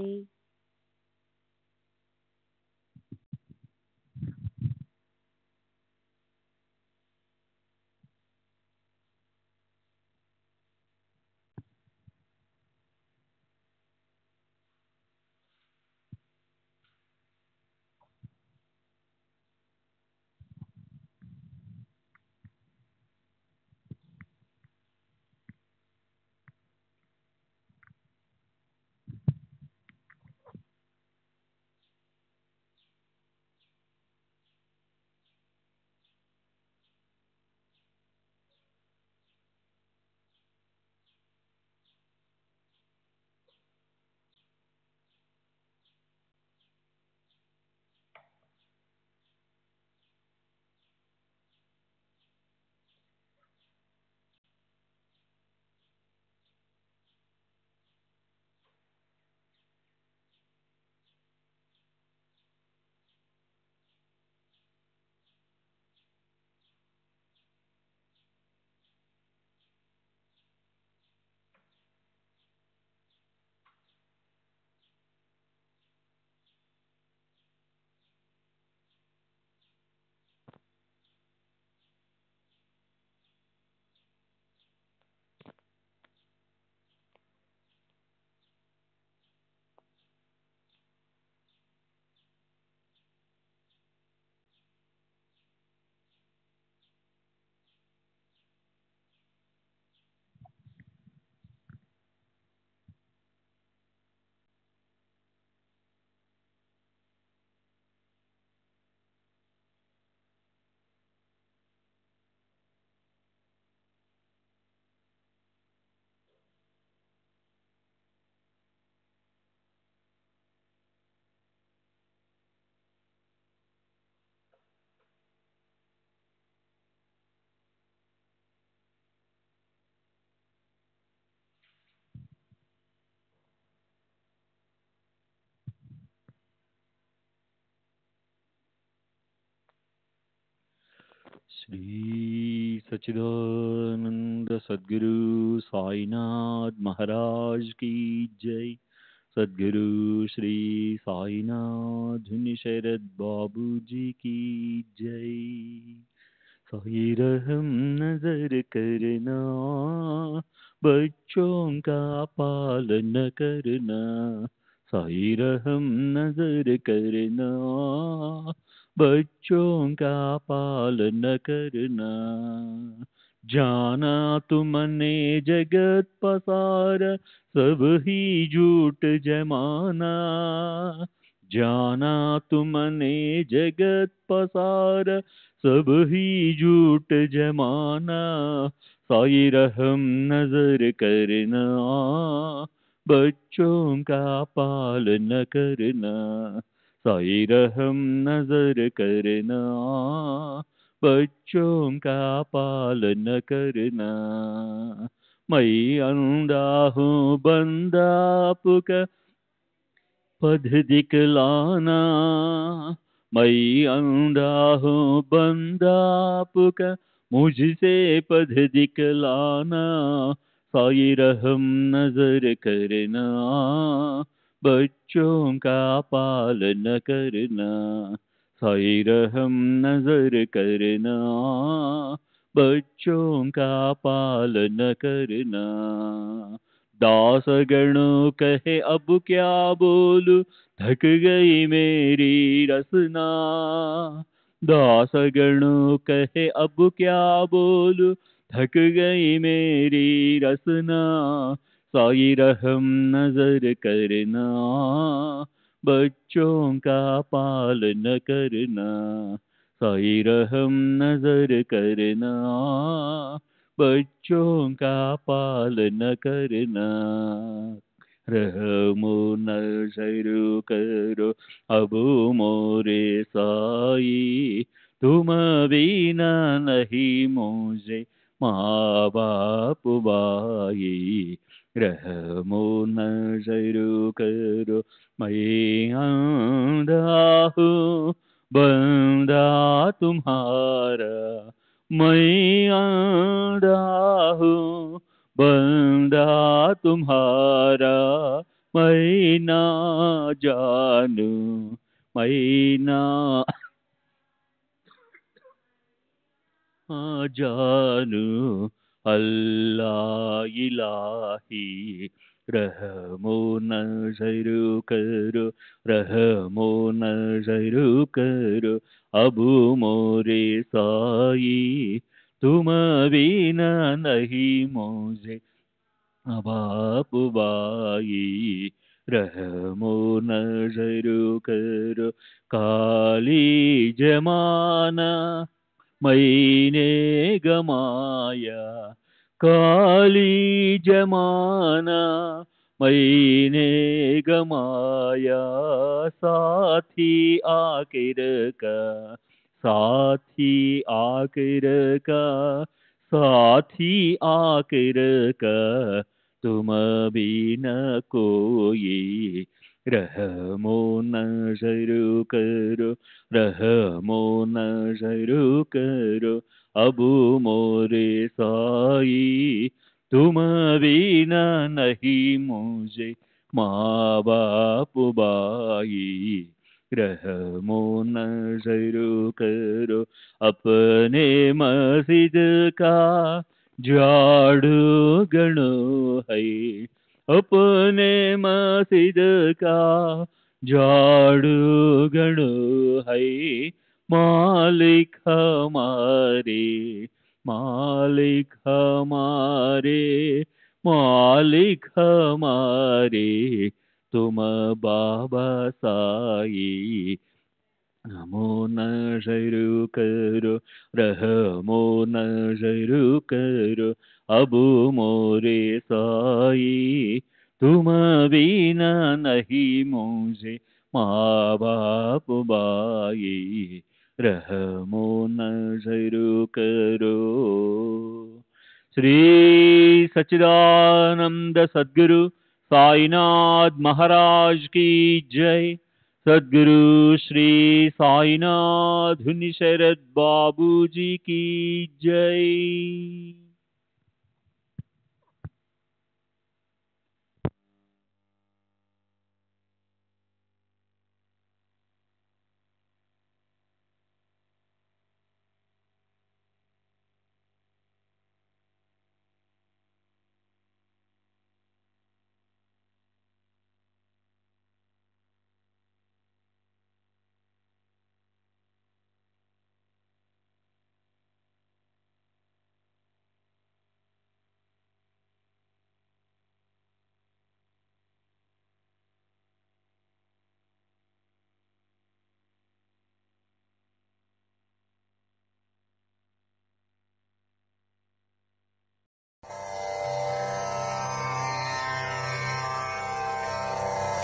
श्री सच्चिदानंद सद्गुरु साईनाथ महाराज की जय. सद्गुरु श्री साईनाथ शरद बाबू जी की जय. साई रहम नजर करना, बच्चों का पालन करना. साई रहम नजर करना, बच्चों का पालन करना. जाना तुमने जगत पसार, सब ही झूठ जमाना. जाना तुमने जगत पसार, सब ही झूठ जमाना. साई रहम नजर करना, बच्चों का पालन करना. साई रहम नजर करना, बच्चों का पालन करना. मैं अंधा हूँ बंदा आपका पद दिखलाना. मैं अंधा हूँ बंदा आपका, मुझसे पद दिखलाना. साई रहम नजर करना, बच्चों का पालन करना. साई रहम नजर करना, बच्चों का पालन करना। दास गणों कहे अब क्या बोलूं, थक गई मेरी रसना। दास गणों कहे अब क्या बोलूं, थक गई मेरी रसना। साई रहम नजर करना, बच्चों का पालन करना। साई रहम नजर करना, बच्चों का पालन करना। रहमो नजर करो अब मोरे साई, तुम बिना नहीं मुझे माँ बाप भाई। रहमो नजर करो मैं अंधा हूँ बंदा तुम्हारा, मैं अंधा हूँ बंदा तुम्हारा। मैं ना जानू मैं ना जानू अल्लाह इलाही। रहमो नजर करो, रहमो नजर करो अब मोरे साई, तुम बिना नहीं मुझे बाप बाई। रहमो नजर करो काली जमाना मैंने गमाया, काली जमाना मैंने गमाया। साथी आखिर का, साथी आखिर का, साथी आखिर का, तुम भी न कोई। रहमो नजर करो, रहमो नजर करो अब मोरे साई, तुम बिना नहीं मुझे माँ बाप भाई। रहमो नजर करो अपने मस्जिद का झाड़ू गणो है, अपने मस्जिद का झाड़ू गणो है। मालिक हमारे, मालिक हमारे, मालिक हमारे, तुम बाबा साई। नमो नजर करो, रहमो नजर करो अब मोरे साई, तुम बिना नहीं मुझे माँ बाप भाई। रहमो नजर करो। श्री सच्चिदानंद सद्गुरु साईनाथ महाराज की जय। सद्गुरु श्री साईनाथ धुनि शरद बाबू जी की जय।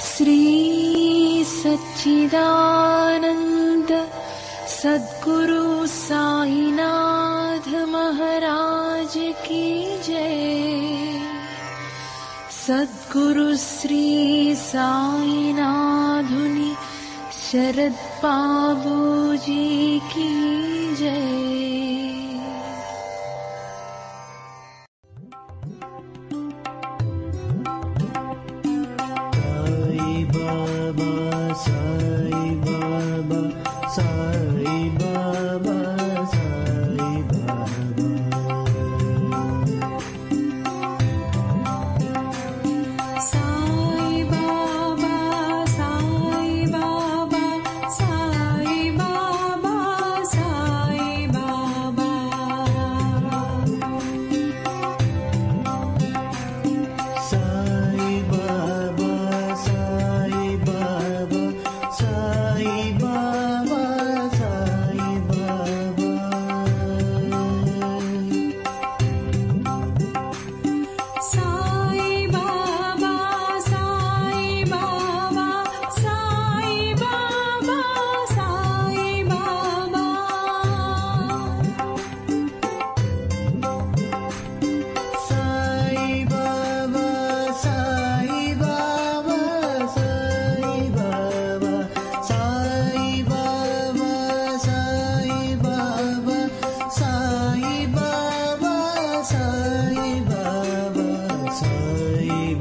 श्री सच्चिदानंद सद्गुरु साईनाथ महाराज की जय। सद्गुरु श्री साईनाथ धुनि शरद बाबू जी की जय।
साई बाबा, साई बाबा, साई बाबा, साई बाबा।